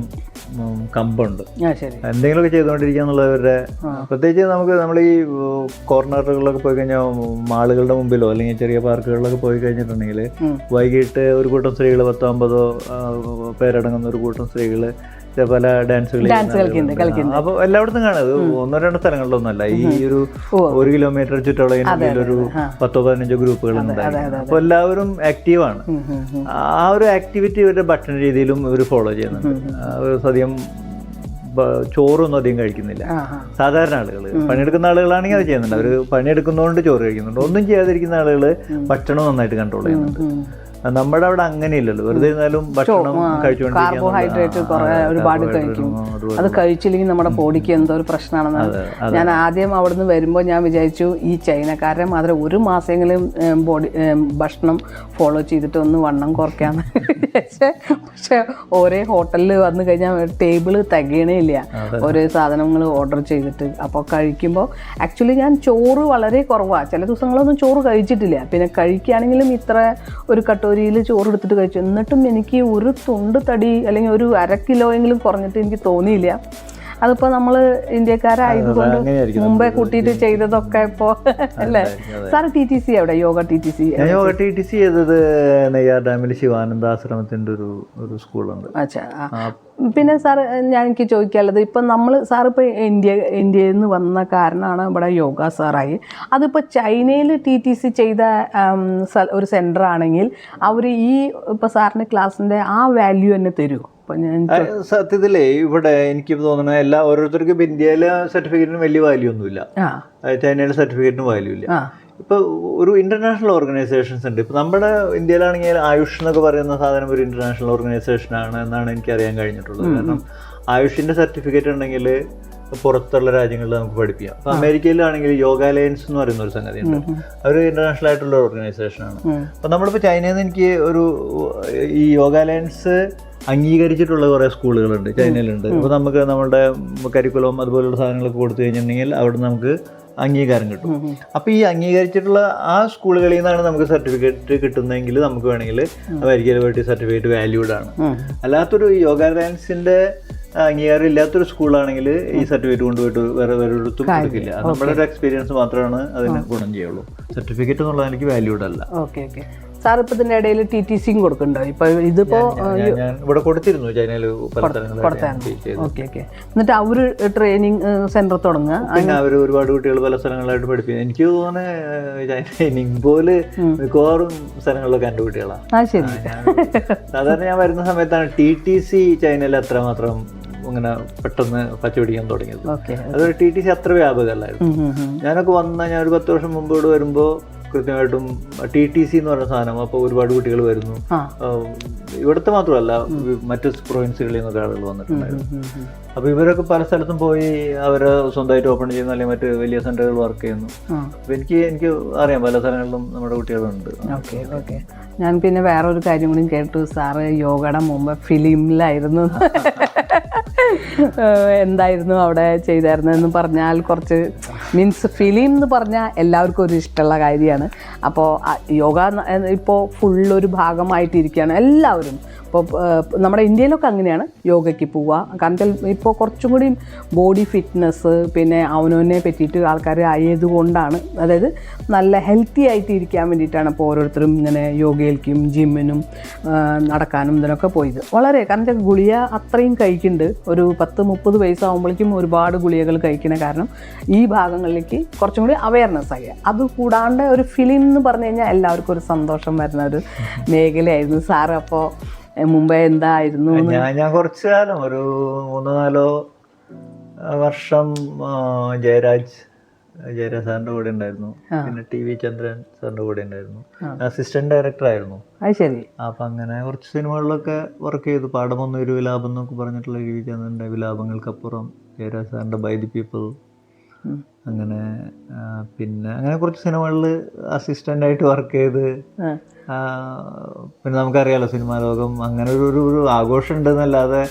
കമ്പുണ്ട്. ശരി. എന്തെങ്കിലുമൊക്കെ ചെയ്തുകൊണ്ടിരിക്കുക എന്നുള്ളവരുടെ, പ്രത്യേകിച്ച് നമ്മൾ ഈ കോർണറുകളിലൊക്കെ പോയി കഴിഞ്ഞാൽ മാളുകളുടെ മുമ്പിലോ അല്ലെങ്കിൽ ചെറിയ പാർക്കുകളിലൊക്കെ പോയി കഴിഞ്ഞിട്ടുണ്ടെങ്കിൽ വൈകിട്ട് ഒരു കൂട്ടം സ്ത്രീകൾ 10-50 പേരടങ്ങുന്ന ഒരു കൂട്ടം സ്ത്രീകൾ പല ഡാൻസുകൾ കളിക്കുന്നത്. അപ്പോൾ എല്ലായിടത്തും കാണുന്നത് 1-2 സ്ഥലങ്ങളിലൊന്നുമല്ല, ഈ ഒരു 1 കിലോമീറ്റർ ചുറ്റളവിൽ ഒരു 10-15 ഗ്രൂപ്പുകൾ ഉണ്ടായിരുന്നു. അപ്പോൾ എല്ലാവരും ആക്റ്റീവാണ്. ആ ഒരു ആക്ടിവിറ്റി ഇവരുടെ ഭക്ഷണ രീതിയിലും ഇവർ ഫോളോ ചെയ്യുന്നുണ്ട്. അധികം ചോറൊന്നും അധികം കഴിക്കുന്നില്ല. സാധാരണ ആളുകൾ, പണിയെടുക്കുന്ന ആളുകളാണെങ്കിൽ അത് ചെയ്യുന്നുണ്ട്. അവർ പണിയെടുക്കുന്നതുകൊണ്ട് ചോറ് കഴിക്കുന്നുണ്ട്. ഒന്നും ചെയ്യാതിരിക്കുന്ന ആളുകൾ ഭക്ഷണം നന്നായിട്ട് കൺട്രോൾ ചെയ്യുന്നുണ്ട്. നമ്മുടെ അവിടെ അങ്ങനെയില്ലല്ലോ, വെറുതെ ഇരുന്നാലും ഭക്ഷണം കാർബോഹൈഡ്രേറ്റ് ഒരുപാട് കഴിക്കും. അത് കഴിച്ചില്ലെങ്കിൽ നമ്മുടെ ബോഡിക്ക് എന്തോ ഒരു പ്രശ്നമാണെന്ന്. ഞാൻ ആദ്യം അവിടുന്ന് വരുമ്പോൾ ഞാൻ വിചാരിച്ചു ഈ ചൈനക്കാരുടെ മാത്രം ഒരു മാസമെങ്കിലും ഭക്ഷണം ഫോളോ ചെയ്തിട്ട് ഒന്ന് വണ്ണം കുറയ്ക്കാന്ന് വിചാരിച്ചേ. പക്ഷെ ഓരോ ഹോട്ടലിൽ വന്നു കഴിഞ്ഞാൽ ടേബിള് തികയണേ ഇല്ല ഓരോ സാധനങ്ങൾ ഓർഡർ ചെയ്തിട്ട്. അപ്പോൾ കഴിക്കുമ്പോൾ ആക്ച്വലി ഞാൻ ചോറ് വളരെ കുറവാണ്. ചില ദിവസങ്ങളൊന്നും ചോറ് കഴിച്ചിട്ടില്ല. പിന്നെ കഴിക്കുകയാണെങ്കിലും ഇത്ര ഒരു കട്ടോരിയിൽ ചോറ് എടുത്തിട്ട് കഴിച്ചു. എന്നിട്ടും എനിക്ക് ഒരു തുണ്ട് തടി അല്ലെങ്കിൽ ഒരു 1/2 കിലോയെങ്കിലും കുറഞ്ഞിട്ട് എനിക്ക് തോന്നിയില്ല. അതിപ്പോൾ നമ്മൾ ഇന്ത്യക്കാരായതുകൊണ്ട് മുമ്പേ കൂട്ടിയിട്ട് ചെയ്തതൊക്കെ ഇപ്പോൾ അല്ലേ. സാറ് TTC എവിടെ? യോഗ TTC ചെയ്തത് നെയ്യാർ ഡാമിൽ ശിവാനന്ദ ആശ്രമത്തിൻ്റെ ഒരു സ്കൂളുണ്ട്. പിന്നെ സാർ എനിക്ക് ചോദിക്കാനുള്ളത്, ഇപ്പം സാറിപ്പോൾ ഇന്ത്യയിൽ നിന്ന് വന്ന കാരണമാണ് ഇവിടെ യോഗ സാറായി. അതിപ്പോൾ ചൈനയിൽ TTC ചെയ്ത ഒരു സെൻറ്റർ ആണെങ്കിൽ അവർ ഇപ്പോൾ സാറിൻ്റെ ക്ലാസ്സിൻ്റെ ആ വാല്യൂ തന്നെ തരുമോ? സത്യത്തിലേ ഇവിടെ എനിക്ക് തോന്നുന്നത് ഓരോരുത്തർക്കും ഇന്ത്യയിലെ സർട്ടിഫിക്കറ്റിന് വലിയ വാല്യൂ ഒന്നുമില്ല, ചൈനയിലെ സർട്ടിഫിക്കറ്റിന് വാല്യൂ ഇല്ല. ഇപ്പോൾ ഒരു ഇൻ്റർനാഷണൽ ഓർഗനൈസേഷൻസ് ഉണ്ട്. ഇപ്പോൾ നമ്മുടെ ഇന്ത്യയിലാണെങ്കിൽ ആയുഷ് എന്നൊക്കെ പറയുന്ന സാധനം ഒരു ഇൻ്റർനാഷണൽ ഓർഗനൈസേഷനാണ് എന്നാണ് എനിക്ക് അറിയാൻ കഴിഞ്ഞിട്ടുള്ളത്. കാരണം ആയുഷിൻ്റെ സർട്ടിഫിക്കറ്റ് ഉണ്ടെങ്കിൽ പുറത്തുള്ള രാജ്യങ്ങളിൽ നമുക്ക് പഠിപ്പിക്കാം. അപ്പോൾ അമേരിക്കയിലാണെങ്കിൽ യോഗ അലയൻസ് എന്ന് പറയുന്ന ഒരു സംഗതി ഉണ്ട്. അവർ ഇൻ്റർനാഷണൽ ആയിട്ടുള്ള ഓർഗനൈസേഷനാണ്. അപ്പോൾ നമ്മളിപ്പോൾ ചൈനയിൽ നിന്ന് എനിക്ക് ഈ യോഗ അലയൻസ് അംഗീകരിച്ചിട്ടുള്ള കുറേ സ്കൂളുകളുണ്ട് ചൈനയിലുണ്ട്. അപ്പോൾ നമുക്ക് നമ്മുടെ കരിക്കുലം അതുപോലുള്ള സാധനങ്ങളൊക്കെ കൊടുത്തു കഴിഞ്ഞിട്ടുണ്ടെങ്കിൽ അവിടെ നമുക്ക് അംഗീകാരം കിട്ടും. അപ്പോൾ ഈ അംഗീകരിച്ചിട്ടുള്ള ആ സ്കൂളുകളിൽ നിന്നാണ് നമുക്ക് സർട്ടിഫിക്കറ്റ് കിട്ടുന്നതെങ്കിൽ നമുക്ക് വേണമെങ്കിൽ അമേരിക്കയിൽ പോയിട്ട് സർട്ടിഫിക്കറ്റ് വാല്യൂഡ് ആണ്. അല്ലാത്തൊരു യോഗ ഡാൻസിൻ്റെ അംഗീകാരം ഇല്ലാത്തൊരു സ്കൂളാണെങ്കിൽ ഈ സർട്ടിഫിക്കറ്റ് കൊണ്ടുപോയിട്ട് വേറെ ഒരിടത്തും കൊടുക്കില്ല. നമ്മുടെ ഒരു എക്സ്പീരിയൻസ് മാത്രമാണ് അതിന് ഗുണം ചെയ്യുള്ളൂ. സർട്ടിഫിക്കറ്റ് എന്നുള്ളത് എനിക്ക് വാല്യൂഡ് അല്ല. സാർ ഇപ്പം ഇതിൻ്റെ ഇടയിൽ TTCയും കൊടുക്കുന്നുണ്ടോ? ഇപ്പോൾ ഇതിപ്പോൾ ഞാൻ ഇവിടെ കൊടുത്തിരുന്നു ചൈനയിൽ എന്നിട്ട് അവർ ട്രെയിനിങ് സെന്റർ തുടങ്ങുക. പിന്നെ അവർ ഒരുപാട് കുട്ടികൾ പല സ്ഥലങ്ങളിലായിട്ട് പഠിപ്പിക്കും. എനിക്ക് തോന്നുന്നത് നിംബോല് മിക്കവാറും സ്ഥലങ്ങളിലൊക്കെ എൻ്റെ കുട്ടികളാണ്. ശരി. സാധാരണ ഞാൻ വരുന്ന സമയത്താണ് TTC ചൈനയിൽ അത്രമാത്രം ഇങ്ങനെ പെട്ടെന്ന് പച്ചപിടിക്കാൻ തുടങ്ങിയത്. അതൊരു TTC അത്ര വ്യാപകമല്ലായിരുന്നു. ഞാനൊക്കെ ഞാൻ ഒരു 10 വർഷം മുമ്പ് ഇവിടെ വരുമ്പോൾ കൃത്യമായിട്ടും TTC എന്ന് പറഞ്ഞ സാധനം അപ്പോൾ ഒരുപാട് കുട്ടികൾ വരുന്നു. ഇവിടുത്തെ മാത്രമല്ല മറ്റു പ്രൊവിൻസുകളിൽ നിന്നൊക്കെ ആളുകൾ വന്നിട്ടുണ്ടായിരുന്നു. അപ്പോൾ ഇവരൊക്കെ പല സ്ഥലത്തും പോയി അവർ സ്വന്തമായിട്ട് ഓപ്പൺ ചെയ്യുന്നു അല്ലെങ്കിൽ മറ്റ് വലിയ സെൻ്ററുകൾ വർക്ക് ചെയ്യുന്നു. അപ്പോൾ എനിക്ക് അറിയാം പല സ്ഥലങ്ങളിലും നമ്മുടെ കുട്ടികളുണ്ട്. ഓക്കെ. ഞാൻ പിന്നെ വേറൊരു കാര്യം കൂടി കേട്ടു, സാറ് യോഗയുടെ മുമ്പ് ഫിലിമിലായിരുന്നു. എന്തായിരുന്നു അവിടെ ചെയ്തായിരുന്നെന്ന് പറഞ്ഞാൽ കുറച്ച് മീൻസ് ഫിലിം എന്ന് പറഞ്ഞാൽ എല്ലാവർക്കും ഒരു ഇഷ്ടമുള്ള കാര്യമാണ്. അപ്പോൾ യോഗ ഇപ്പോൾ ഫുള്ളൊരു ഭാഗമായിട്ടിരിക്കുകയാണ് എല്ലാവരും. ഇപ്പോൾ നമ്മുടെ ഇന്ത്യയിലൊക്കെ അങ്ങനെയാണ് യോഗയ്ക്ക് പോവുക. കാരണം ഇപ്പോൾ കുറച്ചും കൂടി ബോഡി ഫിറ്റ്നസ് പിന്നെ അവനവനെ പറ്റിയിട്ട് ആൾക്കാർ ആയതുകൊണ്ടാണ്, അതായത് നല്ല ഹെൽത്തി ആയിട്ട് ഇരിക്കാൻ വേണ്ടിയിട്ടാണ് ഇപ്പോൾ ഓരോരുത്തരും ഇങ്ങനെ യോഗയിലേക്കും ജിമ്മിനും നടക്കാനും ഇതിനൊക്കെ പോയത്. വളരെ കാരണം ഗുളിക അത്രയും കഴിക്കുന്നുണ്ട്. ഒരു 10-30 വയസ്സാകുമ്പോഴേക്കും ഒരുപാട് ഗുളികകൾ കഴിക്കണ കാരണം ഈ ഭാഗങ്ങളിലേക്ക് കുറച്ചും കൂടി അവയർനെസ് ആയി. അതുകൂടാണ്ട് ഒരു ഫിലിം എന്ന് പറഞ്ഞു കഴിഞ്ഞാൽ എല്ലാവർക്കും ഒരു സന്തോഷം വരുന്ന ഒരു മേഖലയായിരുന്നു. സാറ് അപ്പോൾ മുമ്പേ എന്തായിരുന്നു? ഞാൻ കുറച്ചു കാലം ഒരു 3-4 വർഷം ജയരാജ് സാറിൻ്റെ കൂടെ ഉണ്ടായിരുന്നു. പിന്നെ TV ചന്ദ്രൻ സാറിൻ്റെ കൂടെ ഉണ്ടായിരുന്നു. അസിസ്റ്റന്റ് ഡയറക്ടർ ആയിരുന്നു. ശരി. അപ്പം അങ്ങനെ കുറച്ച് സിനിമകളിലൊക്കെ വർക്ക് ചെയ്തു. പാഠമൊന്നും ഒരു വിലാപം എന്നൊക്കെ പറഞ്ഞിട്ടുള്ള TV ചന്ദ്രൻ്റെ വിലാപങ്ങൾക്കപ്പുറം, ജയരാജ് സാറിൻ്റെ ബൈ ദി പീപ്പിൾ, അങ്ങനെ പിന്നെ അങ്ങനെ കുറച്ച് സിനിമകളിൽ അസിസ്റ്റൻ്റായിട്ട് വർക്ക് ചെയ്ത്. പിന്നെ നമുക്കറിയാലോ സിനിമാ ലോകം അങ്ങനെ ഒരു ആഘോഷം ഉണ്ടെന്നല്ലാതെ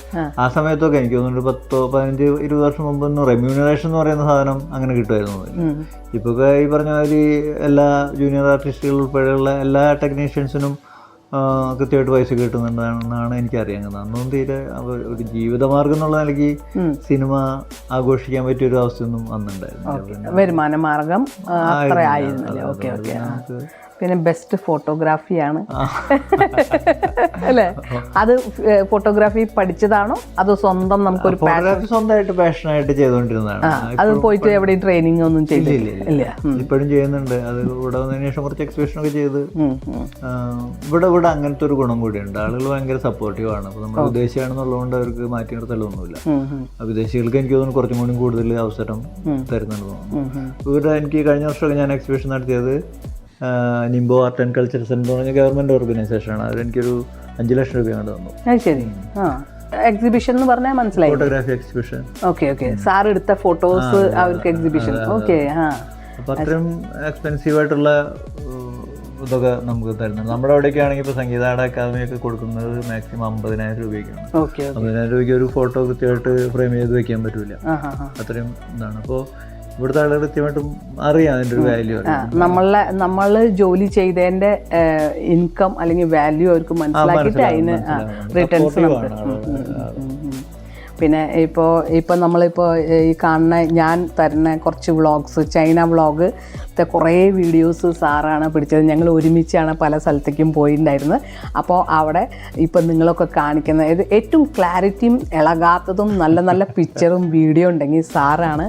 ആ സമയത്തൊക്കെ എനിക്ക് തോന്നുന്നു 10-15-20 വർഷം മുമ്പൊന്നും റെമ്യൂണറേഷൻ എന്ന് പറയുന്ന സാധനം അങ്ങനെ കിട്ടുമായിരുന്നു. ഇപ്പോൾ ഈ പറഞ്ഞ മാതിരി എല്ലാ ജൂനിയർ ആർട്ടിസ്റ്റുകൾ ഉൾപ്പെടെയുള്ള എല്ലാ ടെക്നീഷ്യൻസിനും കൃത്യമായിട്ട് പൈസ കിട്ടുന്നുണ്ടെന്നാണ് എനിക്കറിയാവുന്നത്. അന്നൊന്നും തീരെ ഒരു ജീവിതമാർഗം എന്നുള്ള നിലയ്ക്ക് സിനിമ ആഘോഷിക്കാൻ പറ്റിയ ഒരു അവസ്ഥയൊന്നും അന്നുണ്ടായിരുന്നു. വരുമാന മാർഗം അത്ര ആയിരുന്നില്ല. Okay okay. പിന്നെ ബെസ്റ്റ് ഫോട്ടോഗ്രാഫിയാണ് അല്ലേ? അത് ഫോട്ടോഗ്രാഫി പഠിച്ചതാണോ അതോ സ്വന്തം നമുക്കൊരു സ്വന്തമായിട്ട് പാഷനായിട്ട് ചെയ്തുകൊണ്ടിരുന്നതാണ്? അത് പോയിട്ട് എവിടെയും ട്രെയിനിങ് ഒന്നും ചെയ്തില്ല? ഇപ്പോഴും ചെയ്യുന്നുണ്ട്. അത് ഇവിടെ വന്നതിന് ശേഷം കുറച്ച് എക്സിബിഷൻ ഒക്കെ ചെയ്ത് ഇവിടെ അങ്ങനത്തെ ഒരു ഗുണം കൂടിയുണ്ട്. ആളുകൾ ഭയങ്കര സപ്പോർട്ടീവാണ്. അപ്പോൾ നമ്മൾ വിദേശിയാണെന്നുള്ളതുകൊണ്ട് അവർക്ക് മാറ്റി നിർത്തലൊന്നുമില്ല. വിദേശികൾക്ക് എനിക്ക് തോന്നുന്നു കുറച്ചും കൂടി കൂടുതൽ അവസരം തരുന്നുണ്ട് തോന്നുന്നു. ഇവിടെ എനിക്ക് കഴിഞ്ഞ വർഷമൊക്കെ ഞാൻ എക്സിബിഷൻ നടത്തിയത് നിംബോ ആർട്ട് ആൻഡ് കൾച്ചർ സെന്റർ എന്ന് പറഞ്ഞ ഗവൺമെന്റ് ഓർഗനൈസേഷനാണ്. അതെനിക്കൊരു 5 ലക്ഷം രൂപയാണ് തന്നു. ശരി. എക്സിബിഷൻ എന്ന് പറഞ്ഞാൽ മനസ്സിലായി. Photography exhibition. Okay okay. Sir എടുത്ത ഫോട്ടോസ് അവർക്ക് എക്സിബിഷൻ. ഓക്കെ. അപ്പൊ അത്രയും എക്സ്പെൻസീവ് ആയിട്ടുള്ള ഇതൊക്കെ നമുക്ക് തരുന്നുണ്ട്. നമ്മുടെ അവിടെയൊക്കെ ആണെങ്കിൽ ഇപ്പോൾ സംഗീതാട അക്കാദമിയൊക്കെ കൊടുക്കുന്നത് മാക്സിമം 50,000 രൂപയ്ക്കാണ്. 50,000 രൂപയ്ക്ക് ഒരു ഫോട്ടോ കൃത്യമായിട്ട് ഫ്രെയിം ചെയ്ത് വെക്കാൻ പറ്റൂല. അത്രയും ഇതാണ്. അപ്പോൾ ഇവിടുത്തെ ആളുകൾ കൃത്യമായിട്ടും അറിയാം അതിൻ്റെ ഒരു വാല്യൂ. നമ്മൾ ജോലി ചെയ്തതിന്റെ ഇൻകം അല്ലെങ്കിൽ വാല്യൂ അവർക്ക് മനസ്സിലാക്കിയിട്ട് അതിന് റിട്ടേൺസ്. പിന്നെ ഇപ്പോൾ നമ്മളിപ്പോൾ ഈ കാണുന്ന ഞാൻ തരുന്ന കുറച്ച് വ്ളോഗ്സ്, ചൈന വ്ളോഗ് കുറേ വീഡിയോസ് സാറാണ് പിടിച്ചത്. ഞങ്ങൾ ഒരുമിച്ചാണ് പല സ്ഥലത്തേക്കും പോയിട്ടുണ്ടായിരുന്നത്. അപ്പോൾ അവിടെ ഇപ്പം നിങ്ങളൊക്കെ കാണിക്കുന്ന ഏറ്റവും ക്ലാരിറ്റിയും ഇളകാത്തതും നല്ല നല്ല പിക്ചറും വീഡിയോ ഉണ്ടെങ്കിൽ സാറാണ്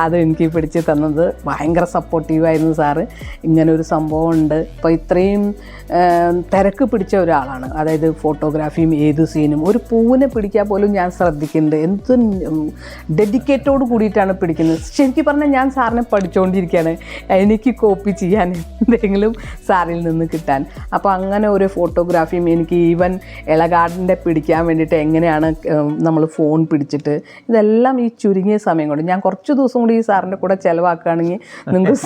അത് എനിക്ക് പിടിച്ച് തന്നത്. ഭയങ്കര സപ്പോർട്ടീവായിരുന്നു സാറ്. ഇങ്ങനൊരു സംഭവം ഉണ്ട്. ഇപ്പോൾ ഇത്രയും തിരക്ക് പിടിച്ച ഒരാളാണ്. അതായത് ഫോട്ടോഗ്രാഫിയും ഏത് സീനും ഒരു പൂവിനെ പിടിക്കാൻ പോലും ഞാൻ ശ്രദ്ധിക്കുന്നുണ്ട്. എന്ത് ഡെഡിക്കേറ്റോട് കൂടിയിട്ടാണ് പിടിക്കുന്നത്. ശരിക്കും പറഞ്ഞാൽ ഞാൻ സാറിനെ പഠിച്ചുകൊണ്ടിരിക്കുകയാണ്. എനിക്ക് കോപ്പി ചെയ്യാൻ എന്തെങ്കിലും സാറിൽ നിന്ന് കിട്ടാൻ. അപ്പോൾ അങ്ങനെ ഒരു ഫോട്ടോഗ്രാഫിയും എനിക്ക് ഈവൻ ഇളകാടിൻ്റെ പിടിക്കാൻ വേണ്ടിയിട്ട് എങ്ങനെയാണ് നമ്മൾ ഫോൺ പിടിച്ചിട്ട് ഇതെല്ലാം ഈ ചുരുങ്ങിയ സമയം കൊണ്ട് ഞാൻ കുറച്ച് ദിവസം കൂടി ഈ സാറിൻ്റെ കൂടെ ചിലവാക്കുകയാണെങ്കിൽ നിങ്ങൾക്ക്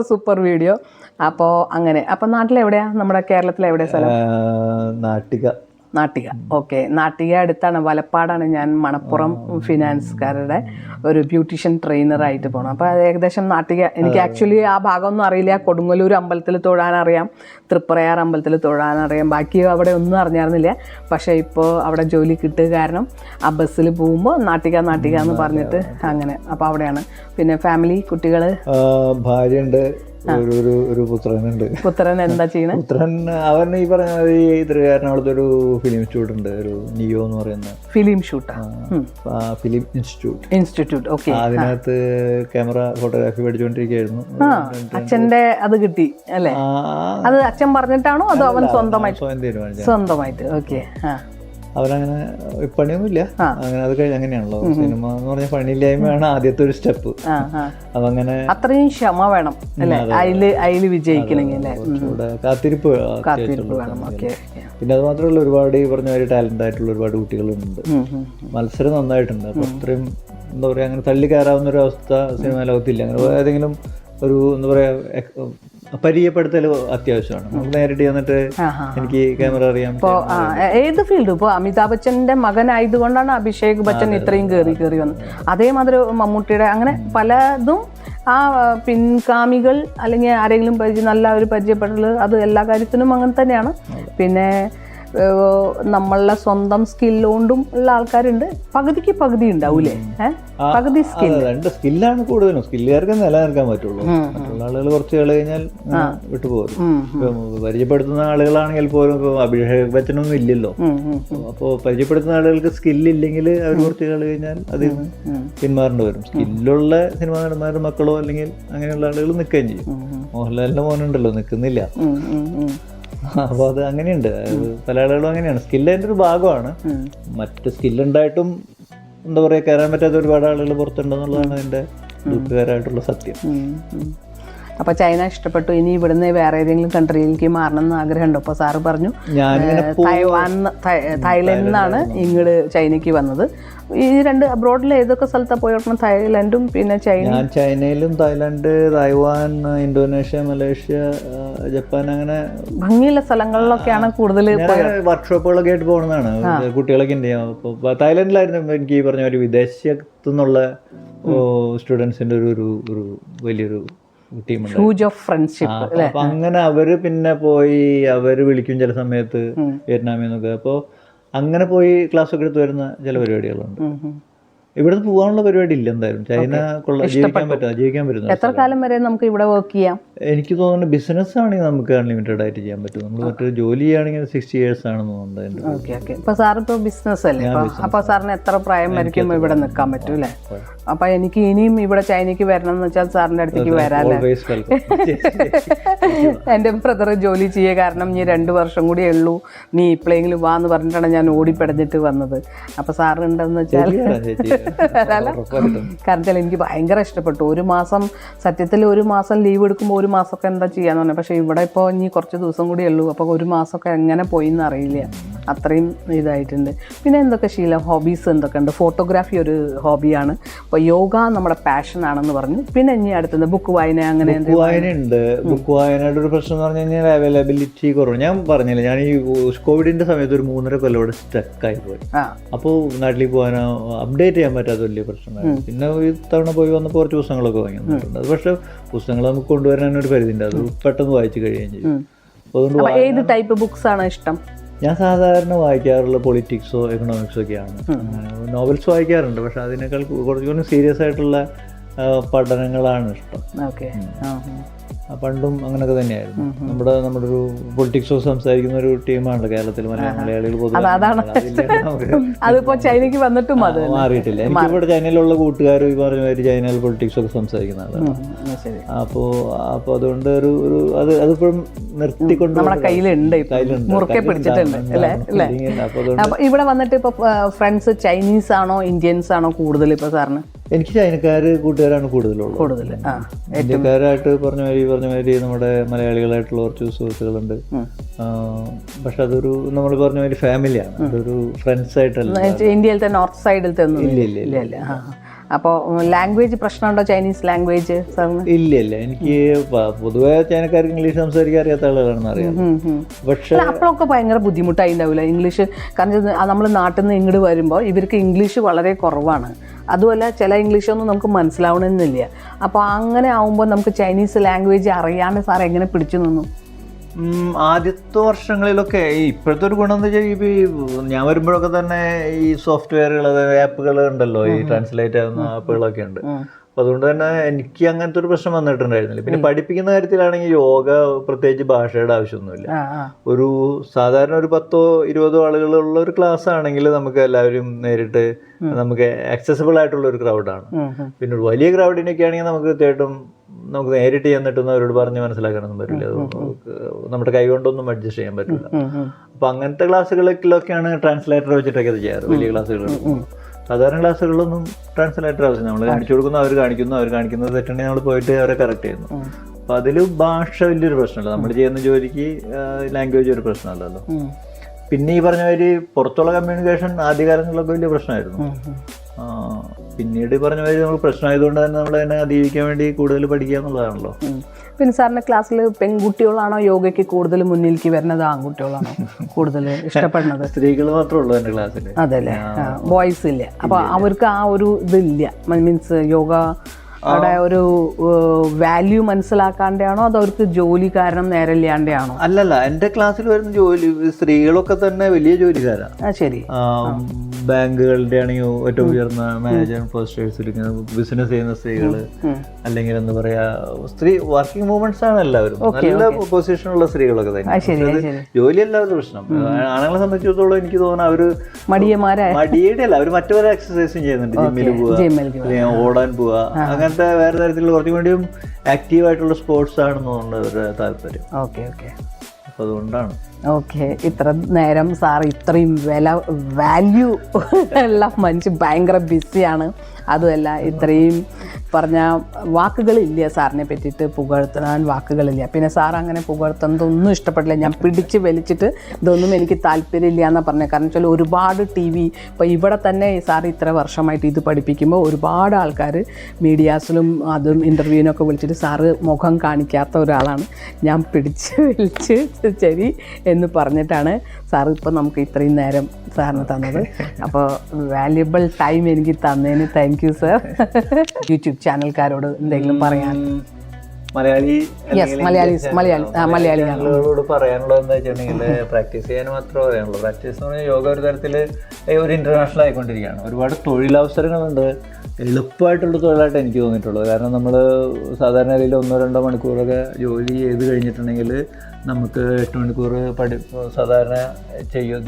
സൂപ്പർ വീഡിയോ. അപ്പോൾ അങ്ങനെ. അപ്പോൾ നാട്ടിലെവിടെയാണ്? നമ്മുടെ കേരളത്തിലെവിടെയാണ് സ്ഥലം? നാട്ടിക. ഓക്കെ. നാട്ടിക അടുത്താണ്, വലപ്പാടാണ്. ഞാൻ മണപ്പുറം ഫിനാൻസുകാരുടെ ഒരു ബ്യൂട്ടീഷ്യൻ ട്രെയിനറായിട്ട് പോകണം. അപ്പോൾ ഏകദേശം നാട്ടിക എനിക്ക് ആക്ച്വലി ആ ഭാഗമൊന്നും അറിയില്ല. കൊടുങ്ങല്ലൂർ അമ്പലത്തിൽ തൊഴാനറിയാം, തൃപ്രയാർ അമ്പലത്തിൽ തൊഴാനറിയാം. ബാക്കി അവിടെ ഒന്നും അറിഞ്ഞായിരുന്നില്ല. പക്ഷേ ഇപ്പോൾ അവിടെ ജോലി കിട്ടുക കാരണം ആ ബസ്സിൽ പോകുമ്പോൾ നാട്ടിക എന്ന് പറഞ്ഞിട്ട് അങ്ങനെ. അപ്പോൾ അവിടെയാണ്. പിന്നെ ഫാമിലി, കുട്ടികൾ, ഭാര്യയുണ്ട്, ഒരു പുത്രനുണ്ട്. പുത്രൻ എന്താ ചെയ്യണേ? പുത്രൻ അവൻ ഈ പറഞ്ഞ എറണാകുളത്ത് ഒരു ഫിലിം ഇൻസ്റ്റിറ്റ്യൂട്ട് ഉണ്ട്, ഒരു നിയോ എന്ന് പറയുന്ന ഫിലിം ഇൻസ്റ്റിറ്റ്യൂട്ട്. ഓക്കെ. അതിനകത്ത് ക്യാമറ ഫോട്ടോഗ്രാഫി പഠിച്ചുകൊണ്ടിരിക്കുകയായിരുന്നു. അച്ഛന്റെ അത് കിട്ടി അല്ലേ? അത് അച്ഛൻ പറഞ്ഞിട്ടാണോ അതോ അവൻ സ്വന്തമായിട്ട്? ഓക്കെ. അവരങ്ങനെ പണിയൊന്നുമില്ല. അങ്ങനെ അത് കഴിഞ്ഞ് അങ്ങനെയാണല്ലോ സിനിമ എന്ന് പറഞ്ഞ പണിയില്ലായ്മയാണ് ആദ്യത്തെ ഒരു സ്റ്റെപ്പ്. അതങ്ങനെ അത്രയും ക്ഷമ വേണം അല്ലേ അതില് വിജയിക്കണമെങ്കിൽ. കാത്തിരിപ്പ് വേണം. പിന്നെ അത് മാത്രമല്ല, ഒരുപാട് ഈ പറഞ്ഞ ഒരു ടാലന്റ് ആയിട്ടുള്ള ഒരുപാട് കുട്ടികളുണ്ട്. മത്സരം നന്നായിട്ടുണ്ട്. അപ്പൊ അത്രയും എന്താ പറയാ, അങ്ങനെ തള്ളി കയറാവുന്ന ഒരു അവസ്ഥ സിനിമാ ലോകത്തില്ല. അങ്ങനെ ഏതെങ്കിലും ഒരു എന്താ പറയാ പരിചയപ്പെടുത്തൽ അത്യാവശ്യമാണ്. നമുക്ക് നേരിട്ട് ചെന്നിട്ട് എനിക്ക് ക്യാമറ അറിയാം. ഇപ്പോൾ ഏത് ഫീൽഡ്, ഇപ്പോൾ അമിതാഭ് ബച്ചൻ്റെ മകനായതുകൊണ്ടാണ് അഭിഷേക് ബച്ചൻ ഇത്രയും കയറി വന്നത്. അതേമാതിരി മമ്മൂട്ടിയുടെ അങ്ങനെ പലതും ആ പിൻഗാമികൾ അല്ലെങ്കിൽ ആരെങ്കിലും നല്ല ഒരു പരിചയപ്പെടൽ അത് എല്ലാ കാര്യത്തിനും അങ്ങനെ തന്നെയാണ്. പിന്നെ നമ്മളുടെ സ്വന്തം സ്കില്ലുകൊണ്ടും ഉള്ള ആൾക്കാരുണ്ട്. പകുതിക്ക് പകുതി ഉണ്ടാവൂലേ? പകുതി സ്കില്ലാണ് കൂടുതലും. സ്കില്ലുകാർക്ക് നിലനിൽക്കാൻ പറ്റുള്ളൂ. മറ്റുള്ള ആളുകൾ കുറച്ച് കളി കഴിഞ്ഞാൽ വിട്ടുപോകും. പരിചയപ്പെടുത്തുന്ന ആളുകളാണെങ്കിൽ പോലും ഇപ്പൊ അഭിഷേക് ബച്ചനൊന്നും ഇല്ലല്ലോ. അപ്പോൾ പരിചയപ്പെടുത്തുന്ന ആളുകൾക്ക് സ്കില്ലില്ലെങ്കിൽ അവർ കുറച്ച് കളി കഴിഞ്ഞാൽ അതിൽ നിന്ന് പിന്മാറേണ്ടി വരും. സ്കില്ലുള്ള സിനിമാ നടന്മാരുടെ മക്കളോ അല്ലെങ്കിൽ അങ്ങനെയുള്ള ആളുകൾ നിൽക്കുകയും ചെയ്യും. മോഹൻലാലിന്റെ മോനുണ്ടല്ലോ, നിൽക്കുന്നില്ല. അപ്പോൾ അത് അങ്ങനെയുണ്ട്. പല ആളുകളും അങ്ങനെയാണ്. സ്കില്ല് അതിൻ്റെ ഒരു ഭാഗമാണ്. മറ്റ് സ്കില്ലുണ്ടായിട്ടും എന്താ പറയുക, കയറാൻ പറ്റാത്ത ഒരുപാട് ആളുകൾ പുറത്തുണ്ടെന്നുള്ളതാണ് അതിൻ്റെ ദുഃഖകരമായിട്ടുള്ള സത്യം. അപ്പോൾ ചൈന ഇഷ്ടപ്പെട്ടു. ഇനി ഇവിടുന്ന് വേറെ ഏതെങ്കിലും കൺട്രിയിലേക്ക് മാറണം എന്ന് ആഗ്രഹമുണ്ടോ? അപ്പോൾ സാറ് പറഞ്ഞു തായ്ലൻഡിൽ നിന്നാണ് ഇങ്ങോട്ട് ചൈനയ്ക്ക് വന്നത്. ഈ രണ്ട് അബ്രോഡിൽ ഏതൊക്കെ സ്ഥലത്താണ് പോയി? തായ്ലൻഡും പിന്നെ ചൈന. ഞാൻ ചൈനയിലും Thailand, Taiwan, Indonesia, Malaysia, Japan, അങ്ങനെ ഭംഗിയുള്ള സ്ഥലങ്ങളിലൊക്കെയാണ് കൂടുതൽ വർക്ക്ഷോപ്പുകളൊക്കെ ആയിട്ട് പോകുന്നതാണ്. കുട്ടികളൊക്കെ ഉണ്ട്. അപ്പോൾ തായ്ലൻഡിലായിരുന്നു എനിക്ക് ഈ പറഞ്ഞ ഒരു വിദേശത്തു നിന്നുള്ള സ്റ്റുഡൻസിൻ്റെ ഒരു വലിയൊരു ടീമുണ്ട്. Huge of friendship. അപ്പൊ അങ്ങനെ അവര് പിന്നെ പോയി അവര് വിളിക്കും ചില സമയത്ത് വിയറ്റ്നാമിൽ നിന്നൊക്കെ. അപ്പോൾ അങ്ങനെ പോയി ക്ലാസ് ഒക്കെ എടുത്ത് വരുന്ന ചില പരിപാടികളുണ്ട്. ഇവിടുന്ന് പോകാനുള്ള പരിപാടി ഇല്ല എന്തായാലും. ചൈന ജീവിക്കാൻ പറ്റുന്ന എത്ര കാലം വരെ നമുക്ക് ഇവിടെ വർക്ക് ചെയ്യാം? എനിക്ക് തോന്നുന്നു ബിസിനസ് ആണെങ്കിൽ നമുക്ക് അൺലിമിറ്റഡ് ആയിട്ട് ചെയ്യാൻ പറ്റും. നമ്മൾ മറ്റേ ജോലി ചെയ്യുകയാണെങ്കിൽ 60 years ആണെന്ന് തോന്നുന്നുണ്ട്. Okay okay. ഇപ്പൊ സാറിപ്പോ ബിസിനസ് അല്ലേ, അപ്പൊ സാറിന് എത്ര പ്രായം വരയ്ക്കും ഇവിടെ നിൽക്കാൻ പറ്റും അല്ലേ? അപ്പൊ എനിക്ക് ഇനിയും ഇവിടെ ചൈനയ്ക്ക് വരണം എന്ന് വെച്ചാൽ സാറിന്റെ അടുത്തേക്ക് വരാല്ലേ? എൻ്റെ ബ്രദർ ജോലി ചെയ്യുക, കാരണം നീ 2 വർഷം കൂടിയേ ഉള്ളൂ, നീ ഇപ്പോഴെങ്കിലും വാ എന്ന് പറഞ്ഞിട്ടാണ് ഞാൻ ഓടിപ്പടഞ്ഞിട്ട് വന്നത്. അപ്പൊ സാറ് ഉണ്ടെന്ന് വെച്ചാൽ കാരണം വെച്ചാൽ എനിക്ക് ഭയങ്കര ഇഷ്ടപ്പെട്ടു. 1 മാസം സത്യത്തിൽ 1 മാസം ലീവ് എടുക്കുമ്പോൾ 1 മാസമൊക്കെ എന്താ ചെയ്യാന്ന് പറഞ്ഞാൽ, പക്ഷേ ഇവിടെ ഇപ്പോൾ ഇനി കുറച്ച് ദിവസം കൂടി ഉള്ളൂ. അപ്പോൾ 1 മാസമൊക്കെ എങ്ങനെ പോയി എന്ന് അറിയില്ല, അത്രയും ഇതായിട്ടുണ്ട്. പിന്നെ എന്തൊക്കെ ശീലം, ഹോബീസ് എന്തൊക്കെ ഉണ്ട്? ഫോട്ടോഗ്രാഫി ഒരു ഹോബിയാണ്. അപ്പോൾ യോഗ നമ്മുടെ പാഷൻ ആണെന്ന് പറഞ്ഞു. പിന്നെ ഇനി അടുത്തത് ബുക്ക് വായന. അങ്ങനെ വായനയുണ്ട്. ബുക്ക് വായനയുടെ ഒരു പ്രശ്നം എന്ന് പറഞ്ഞു കഴിഞ്ഞാൽ അവൈലബിലിറ്റി കുറവ്. ഞാൻ പറഞ്ഞില്ല, ഞാൻ ഈ കോവിഡിന്റെ സമയത്ത് ഒരു 3.5 കൊല്ലം ഇവിടെ സ്റ്റക്കായി പോയി. അപ്പോൾ നാട്ടിൽ പോകാനോ അപ്ഡേറ്റ് ചെയ്യാൻ പറ്റാത്ത വലിയ പ്രശ്നമായിരുന്നു. പിന്നെ ഇത്തവണ പോയി വന്നപ്പോൾ കുറച്ച് പുസ്തകങ്ങളൊക്കെ വാങ്ങി വന്നിട്ടുണ്ട്. അത് പക്ഷേ പുസ്തകങ്ങൾ നമുക്ക് കൊണ്ടുവരാനൊരു പരിധിയുണ്ട്, അത് പെട്ടെന്ന് വായിച്ചു കഴിയുകയും ചെയ്യും. അതുകൊണ്ട് ഏത് ടൈപ്പ് ബുക്സ് ആണ് ഇഷ്ടം? ഞാൻ സാധാരണ വായിക്കാറുള്ള പൊളിറ്റിക്സോ എക്കണോമിക്സോ ഒക്കെയാണ്. നോവൽസ് വായിക്കാറുണ്ട്, പക്ഷെ അതിനേക്കാൾ കുറച്ചുകൂടി സീരിയസ് ആയിട്ടുള്ള പഠനങ്ങളാണ് ഇഷ്ടം. പണ്ടും അങ്ങനെയൊക്കെ തന്നെയായിരുന്നു. നമ്മുടെ ഒരു പൊളിറ്റിക്സോ സംസാരിക്കുന്ന ഒരു ടീമാണല്ലോ കേരളത്തിൽ മലയാളികൾ അതിപ്പോ ചൈനയ്ക്ക് വന്നിട്ടും മാറിയിട്ടില്ല. എനിക്കിവിടെ ചൈനയിലുള്ള കൂട്ടുകാർ ഈ പറഞ്ഞ മാതിരി ചൈനയിൽ പൊളിറ്റിക്സ് ഒക്കെ സംസാരിക്കുന്ന ആളാണ്. അപ്പോൾ അതുകൊണ്ട് അതിപ്പോഴും നിർത്തിക്കൊണ്ട് ഇവിടെ വന്നിട്ട് ഇപ്പൊ ഫ്രണ്ട്സ് ചൈനീസ് ആണോ ഇന്ത്യൻസ് ആണോ കൂടുതൽ ഇപ്പൊ സാറിന്? എനിക്ക് ചൈനക്കാര് കൂട്ടുകാരാണ് കൂടുതലുള്ളത്. ഇന്ത്യക്കാരായിട്ട് പറഞ്ഞ മാതിരി നമ്മുടെ മലയാളികളായിട്ടുള്ള കുറച്ച് സുഹൃത്തുക്കളുണ്ട്. പക്ഷെ അതൊരു നമ്മൾ പറഞ്ഞ മാതിരി ഫാമിലിയാണ്, അതൊരു ഫ്രണ്ട്സ് ആയിട്ടല്ല. ഇന്ത്യയിലത്തെ നോർത്ത് സൈഡിലത്തെ ഒന്നും ഇല്ല. അപ്പോൾ ലാംഗ്വേജ് പ്രശ്നമുണ്ടോ ചൈനീസ് ലാംഗ്വേജ് സാറിന്? ഇല്ല, എനിക്ക് പൊതുവെ ചൈനക്കാർക്ക് ഇംഗ്ലീഷ് സംസാരിക്കാൻ അറിയാത്ത ആളുകളാണെന്ന് അറിയാം. പക്ഷെ അപ്പോഴൊക്കെ ഭയങ്കര ബുദ്ധിമുട്ടായി ഉണ്ടാവില്ല ഇംഗ്ലീഷ്? കാരണം നമ്മൾ നാട്ടിൽ നിന്ന് ഇങ്ങോട്ട് വരുമ്പോൾ ഇവർക്ക് ഇംഗ്ലീഷ് വളരെ കുറവാണ്. അതുമല്ല ചില ഇംഗ്ലീഷൊന്നും നമുക്ക് മനസ്സിലാവണമെന്നില്ല. അപ്പോൾ അങ്ങനെ ആവുമ്പോൾ നമുക്ക് ചൈനീസ് ലാംഗ്വേജ് അറിയാണ്ട് സാർ എങ്ങനെ പിടിച്ചു നിന്നു? ആദ്യത്തെ വർഷങ്ങളിലൊക്കെ ഇപ്പോഴത്തെ ഒരു ഗുണം എന്ന് വെച്ചാൽ ഞാൻ വരുമ്പോഴൊക്കെ തന്നെ ഈ സോഫ്റ്റ്വെയറുകൾ, ആപ്പുകൾ ഉണ്ടല്ലോ, ഈ ട്രാൻസ്ലേറ്റ് ആവുന്ന ആപ്പുകളൊക്കെ ഉണ്ട്. അപ്പോൾ അതുകൊണ്ട് തന്നെ എനിക്ക് അങ്ങനത്തെ ഒരു പ്രശ്നം വന്നിട്ടുണ്ടായിരുന്നില്ല. പിന്നെ പഠിപ്പിക്കുന്ന കാര്യത്തിലാണെങ്കിൽ യോഗ പ്രത്യേകിച്ച് ഭാഷയുടെ ആവശ്യമൊന്നുമില്ല. ഒരു സാധാരണ ഒരു 10-20 ആളുകളുള്ള ഒരു ക്ലാസ് ആണെങ്കിൽ നമുക്ക് എല്ലാവരും നേരിട്ട് നമുക്ക് ആക്സസിബിൾ ആയിട്ടുള്ള ഒരു ക്രൗഡാണ്. പിന്നെ ഒരു വലിയ ക്രൗഡിനൊക്കെ ആണെങ്കിൽ നമുക്ക് തീർച്ചയായിട്ടും നമുക്ക് നേരിട്ട് ചെന്നിട്ടൊന്നും അവരോട് പറഞ്ഞ് മനസ്സിലാക്കാനൊന്നും പറ്റില്ല. നമ്മുടെ കൈ കൊണ്ടൊന്നും അഡ്ജസ്റ്റ് ചെയ്യാൻ പറ്റില്ല. അപ്പോൾ അങ്ങനത്തെ ക്ലാസ്സുകളിലൊക്കെയാണ് ട്രാൻസ്ലേറ്റർ വെച്ചിട്ടൊക്കെ അത് ചെയ്യാറ്. വലിയ ക്ലാസ്സുകൾ, സാധാരണ ക്ലാസ്സുകളിലൊന്നും ട്രാൻസ്ലേറ്റർ ആവശ്യം. നമ്മൾ കാണിച്ചു കൊടുക്കുന്നു, അവർ കാണിക്കുന്നത് തെറ്റുണ്ടെങ്കിൽ നമ്മൾ പോയിട്ട് അവരെ കറക്റ്റ് ചെയ്യുന്നു. അപ്പോൾ അതിൽ ഭാഷ വലിയൊരു പ്രശ്നമല്ല. നമ്മൾ ചെയ്യുന്ന ജോലിക്ക് ലാംഗ്വേജ് ഒരു പ്രശ്നമല്ലല്ലോ. പിന്നെ ഈ പറഞ്ഞ മാതിരി പുറത്തുള്ള കമ്മ്യൂണിക്കേഷൻ ആദ്യകാലങ്ങളിലൊക്കെ വലിയ പ്രശ്നമായിരുന്നു. പിന്നീട് ഈ പറഞ്ഞ മാതിരി നമുക്ക് പ്രശ്നമായതുകൊണ്ട് തന്നെ നമ്മൾ അതിനെ അതിജീവിക്കാൻ വേണ്ടി കൂടുതൽ പഠിക്കുക എന്നുള്ളതാണല്ലോ. പിന്നെ സാറിൻ്റെ ക്ലാസ്സിൽ പെൺകുട്ടികളാണോ യോഗയ്ക്ക് കൂടുതൽ മുന്നിലേക്ക് വരുന്നത്, ആൺകുട്ടികളാണോ കൂടുതൽ ഇഷ്ടപ്പെടുന്നത്? സ്ത്രീകൾ മാത്രമേ ഉള്ളൂ എൻ്റെ ക്ലാസ്സിൽ. അതെല്ലേ, ബോയ്സ് ഇല്ല. അപ്പോൾ അവർക്ക് ആ ഒരു ഇതില്ല, മീൻസ് യോഗ അവിടെ ഒരു വാല്യൂ മനസ്സിലാക്കാണ്ടാണോ അതോ അവർക്ക് ജോലി കാരണം നേരെ ഇല്ലാണ്ടാണോ? അല്ലല്ല, എൻ്റെ ക്ലാസ്സിൽ വരുന്ന സ്ത്രീകളൊക്കെ തന്നെ വലിയ ജോലിക്കാരാണ്. ശരി. ബാങ്കുകളുടെ ആണെങ്കിൽ ഏറ്റവും ഉയർന്ന മാനേജർ പോസ്റ്റേഴ്സിലിരിക്കുന്ന ബിസിനസ് ചെയ്യുന്ന സ്ത്രീകള്, അല്ലെങ്കിൽ എന്താ പറയാ വർക്കിംഗ് വുമൻസ് ആണ് എല്ലാവരും. നല്ല പൊസിഷനുള്ള സ്ത്രീകളൊക്കെ തന്നെ. ജോലി എല്ലാവരും പ്രശ്നം. ആണുങ്ങളെ സംബന്ധിച്ചിടത്തോളം എനിക്ക് തോന്നുന്നു അവര് മടിയുടെ അല്ല, അവര് മറ്റു പല എക്സസൈസും ചെയ്യുന്നുണ്ട്. ജിമ്മിൽ പോവുക, ഓടാൻ പോവുക, അങ്ങനത്തെ വേറെ തരത്തിലുള്ള കുറച്ചും കൂടിയും ആക്റ്റീവ് ആയിട്ടുള്ള സ്പോർട്സ് ആണെന്ന് തോന്നുന്നത് അവരുടെ താല്പര്യം. അപ്പോൾ അതുകൊണ്ടാണ്. ഓക്കെ, ഇത്ര നേരം സാർ ഇത്രയും വാല്യൂ ഉള്ള മനുഷ്യൻ ഭയങ്കര ബിസിയാണ്. അതുമല്ല ഇത്രയും പറഞ്ഞ വാക്കുകളില്ല സാറിനെ പറ്റിയിട്ട്, പുകഴ്ത്താൻ വാക്കുകളില്ല. പിന്നെ സാർ അങ്ങനെ പുകഴ്ത്തുന്നതൊന്നും ഇഷ്ടപ്പെട്ടില്ല. ഞാൻ പിടിച്ച് വലിച്ചിട്ട് ഇതൊന്നും എനിക്ക് താല്പര്യമില്ല എന്നാണ് പറഞ്ഞത്. കാരണം വെച്ചാൽ ഒരുപാട് TV ഇപ്പോൾ ഇവിടെ തന്നെ സാർ ഇത്ര വർഷമായിട്ട് ഇത് പഠിപ്പിക്കുമ്പോൾ ഒരുപാട് ആൾക്കാർ മീഡിയാസിലും അതും ഇൻ്റർവ്യൂവിനൊക്കെ വിളിച്ചിട്ട് സാറ് മുഖം കാണിക്കാത്ത ഒരാളാണ്. ഞാൻ പിടിച്ച് വലിച്ച് ശരി എന്ന് പറഞ്ഞിട്ടാണ് സാറ് ഇപ്പോൾ നമുക്ക് ഇത്രയും നേരം സാറിന് തന്നത്. അപ്പോൾ വാല്യുബിൾ ടൈം എനിക്ക് തന്നതിന് താങ്ക് യു സർ. യൂട്യൂബ് ചാനൽക്കാരോട് എന്തെങ്കിലും പറയാൻ? മലയാളി മലയാളിയാണ്. ആളുകളോട് പറയാനുള്ളത് എന്താ വെച്ചിട്ടുണ്ടെങ്കിൽ പ്രാക്ടീസ് ചെയ്യാൻ മാത്രമേ പറയാനുള്ളൂ. പ്രാക്ടീസ് എന്ന് പറഞ്ഞാൽ യോഗ ഒരു തരത്തിൽ ഒരു ഇൻ്റർനാഷണൽ ആയിക്കൊണ്ടിരിക്കുകയാണ്. ഒരുപാട് തൊഴിലവസരങ്ങളുണ്ട്. എളുപ്പമായിട്ടുള്ള തൊഴിലായിട്ട് എനിക്ക് തോന്നിയിട്ടുള്ളത്. കാരണം നമ്മൾ സാധാരണ രീതിയിൽ 1-2 മണിക്കൂറൊക്കെ ജോലി ചെയ്ത് കഴിഞ്ഞിട്ടുണ്ടെങ്കിൽ നമുക്ക് 8 മണിക്കൂർ സാധാരണ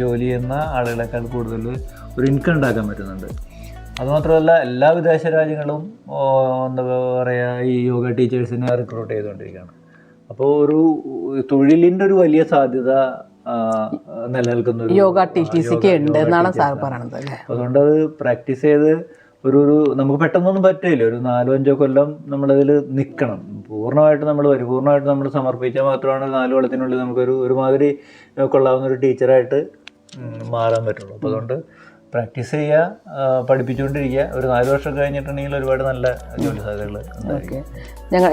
ജോലി ചെയ്യുന്ന ആളുകളെക്കാൾ കൂടുതൽ ഒരു ഇൻകം ഉണ്ടാക്കാൻ പറ്റുന്നുണ്ട്. അതുമാത്രമല്ല എല്ലാ വിദേശ രാജ്യങ്ങളും എന്താ പറയുക ഈ യോഗ ടീച്ചേഴ്സിനെ റിക്രൂട്ട് ചെയ്തുകൊണ്ടിരിക്കുകയാണ്. അപ്പോൾ ഒരു തൊഴിലിൻ്റെ ഒരു വലിയ സാധ്യത നിലനിൽക്കുന്ന ഒരു യോഗ TTCക്ക് ഉണ്ട് എന്നാണ് സാർ പറയുന്നത് അല്ലേ? അതുകൊണ്ട് അത് പ്രാക്ടീസ് ചെയ്ത് ഒരു നമുക്ക് പെട്ടെന്നൊന്നും പറ്റില്ല. ഒരു 4-5 കൊല്ലം നമ്മളതിൽ നിൽക്കണം. പൂർണ്ണമായിട്ട് നമ്മൾ പരിപൂർണ്ണമായിട്ട് നമ്മൾ സമർപ്പിച്ചാൽ മാത്രമാണ് 4 കൊല്ലത്തിനുള്ളിൽ നമുക്കൊരു ഒരുമാതിരി കൊള്ളാവുന്ന ഒരു ടീച്ചറായിട്ട് മാറാൻ പറ്റുള്ളൂ. അപ്പോൾ അതുകൊണ്ട് പ്രാക്ടീസ് ചെയ്യുക, പഠിപ്പിച്ചുകൊണ്ടിരിക്കുക. ഒരു 4 വർഷം കഴിഞ്ഞിട്ടുണ്ടെങ്കിൽ ഒരുപാട് നല്ല ജോലി സാധ്യതകൾ. ഓക്കെ.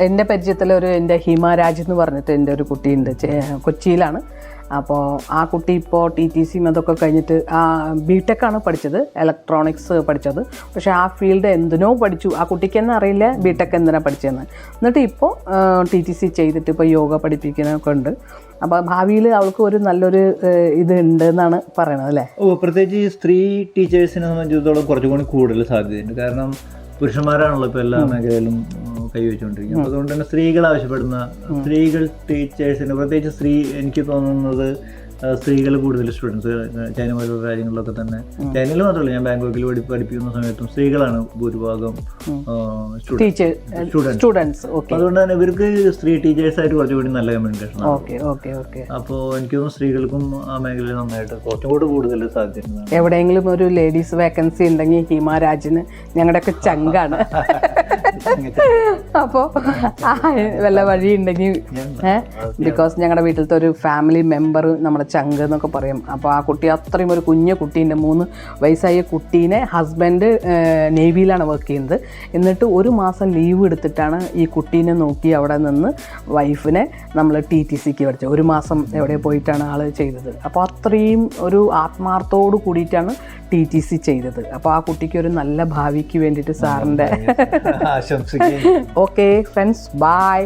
എൻ്റെ പരിചയത്തിലൊരു എൻ്റെ ഹിമാരാജ് എന്ന് പറഞ്ഞിട്ട് എൻ്റെ ഒരു കുട്ടിയുണ്ട്, കൊച്ചിയിലാണ്. അപ്പോൾ ആ കുട്ടി ഇപ്പോൾ TTC അതൊക്കെ കഴിഞ്ഞിട്ട് BTech ആണ് പഠിച്ചത്, ഇലക്ട്രോണിക്സ് പഠിച്ചത്. പക്ഷേ ആ ഫീൽഡ് എന്തിനോ പഠിച്ചു. ആ കുട്ടിക്ക് തന്നെ അറിയില്ല BTech എന്തിനാണ് പഠിച്ചതെന്ന്. എന്നിട്ട് ഇപ്പോൾ TTC ചെയ്തിട്ട് ഇപ്പോൾ യോഗ പഠിപ്പിക്കുന്നതൊക്കെ ഉണ്ട്. അപ്പോൾ ഭാവിയിൽ അവൾക്ക് ഒരു നല്ലൊരു ഇത് ഉണ്ട് എന്നാണ് പറയണത് അല്ലേ? പ്രത്യേകിച്ച് ഈ സ്ത്രീ ടീച്ചേഴ്സിനെ സംബന്ധിച്ചിടത്തോളം കുറച്ചുകൂടി കൂടുതൽ സാധ്യതയുണ്ട്. കാരണം പുരുഷന്മാരാണല്ലോ ഇപ്പോൾ എല്ലാ മേഖലയിലും കൈവച്ചുകൊണ്ടിരിക്കുന്നത്. അപ്പോൾ അതുകൊണ്ട് തന്നെ സ്ത്രീകൾ ആവശ്യപ്പെടുന്ന സ്ത്രീകൾ ടീച്ചേഴ്സിന് പ്രത്യേകിച്ച് എനിക്ക് തോന്നുന്നത് സ്ത്രീകൾ കൂടുതൽ സ്റ്റുഡൻസ് ചൈന പോലുള്ള രാജ്യങ്ങളിലൊക്കെ തന്നെ, ചൈനയിൽ മാത്രമല്ല ഞാൻ ബാങ്കോക്കിൽ പഠിപ്പിക്കുന്ന സമയത്തും സ്ത്രീകളാണ് ഭൂരിഭാഗം സ്റ്റുഡൻസ്. അതുകൊണ്ട് തന്നെ ഇവർക്ക് സ്ത്രീ ടീച്ചേഴ്സായിട്ട് കുറച്ചുകൂടി നല്ല കമ്മ്യൂണിക്കേഷൻ. അപ്പോൾ എനിക്ക് തോന്നുന്നു സ്ത്രീകൾക്കും ആ മേഖലയിൽ നന്നായിട്ട് കുറച്ചും കൂടി കൂടുതൽ സാധ്യത. എവിടെയെങ്കിലും ഒരു ലേഡീസ് വേക്കൻസി ഉണ്ടെങ്കിൽ ഹിമാരാജിന് ഞങ്ങളുടെയൊക്കെ ചങ്കാണ്. അപ്പോൾ വല്ല വഴി ഉണ്ടെങ്കിൽ ബിക്കോസ് ഞങ്ങളുടെ വീട്ടിലത്തെ ഒരു ഫാമിലി മെമ്പർ നമ്മുടെ ചങ്ക് എന്നൊക്കെ പറയും. അപ്പോൾ ആ കുട്ടി അത്രയും ഒരു കുഞ്ഞു കുട്ടീൻ്റെ 3 വയസ്സായ കുട്ടീനെ ഹസ്ബൻഡ് നേവിയിലാണ് വർക്ക് ചെയ്യുന്നത്. എന്നിട്ട് 1 മാസം ലീവ് എടുത്തിട്ടാണ് ഈ കുട്ടീനെ നോക്കി അവിടെ നിന്ന് വൈഫിനെ നമ്മൾ TTCക്ക് പഠിച്ചത്. 1 മാസം എവിടെ പോയിട്ടാണ് ആൾ ചെയ്തത്. അപ്പോൾ അത്രയും ഒരു ആത്മാർത്ഥത്തോട് കൂടിയിട്ടാണ് TTC ചെയ്തത്. അപ്പോൾ ആ കുട്ടിക്ക് ഒരു നല്ല ഭാവിക്ക് വേണ്ടിയിട്ട് സാറിൻ്റെ ഓക്കെ ഫ്രണ്ട്സ്, ബൈ.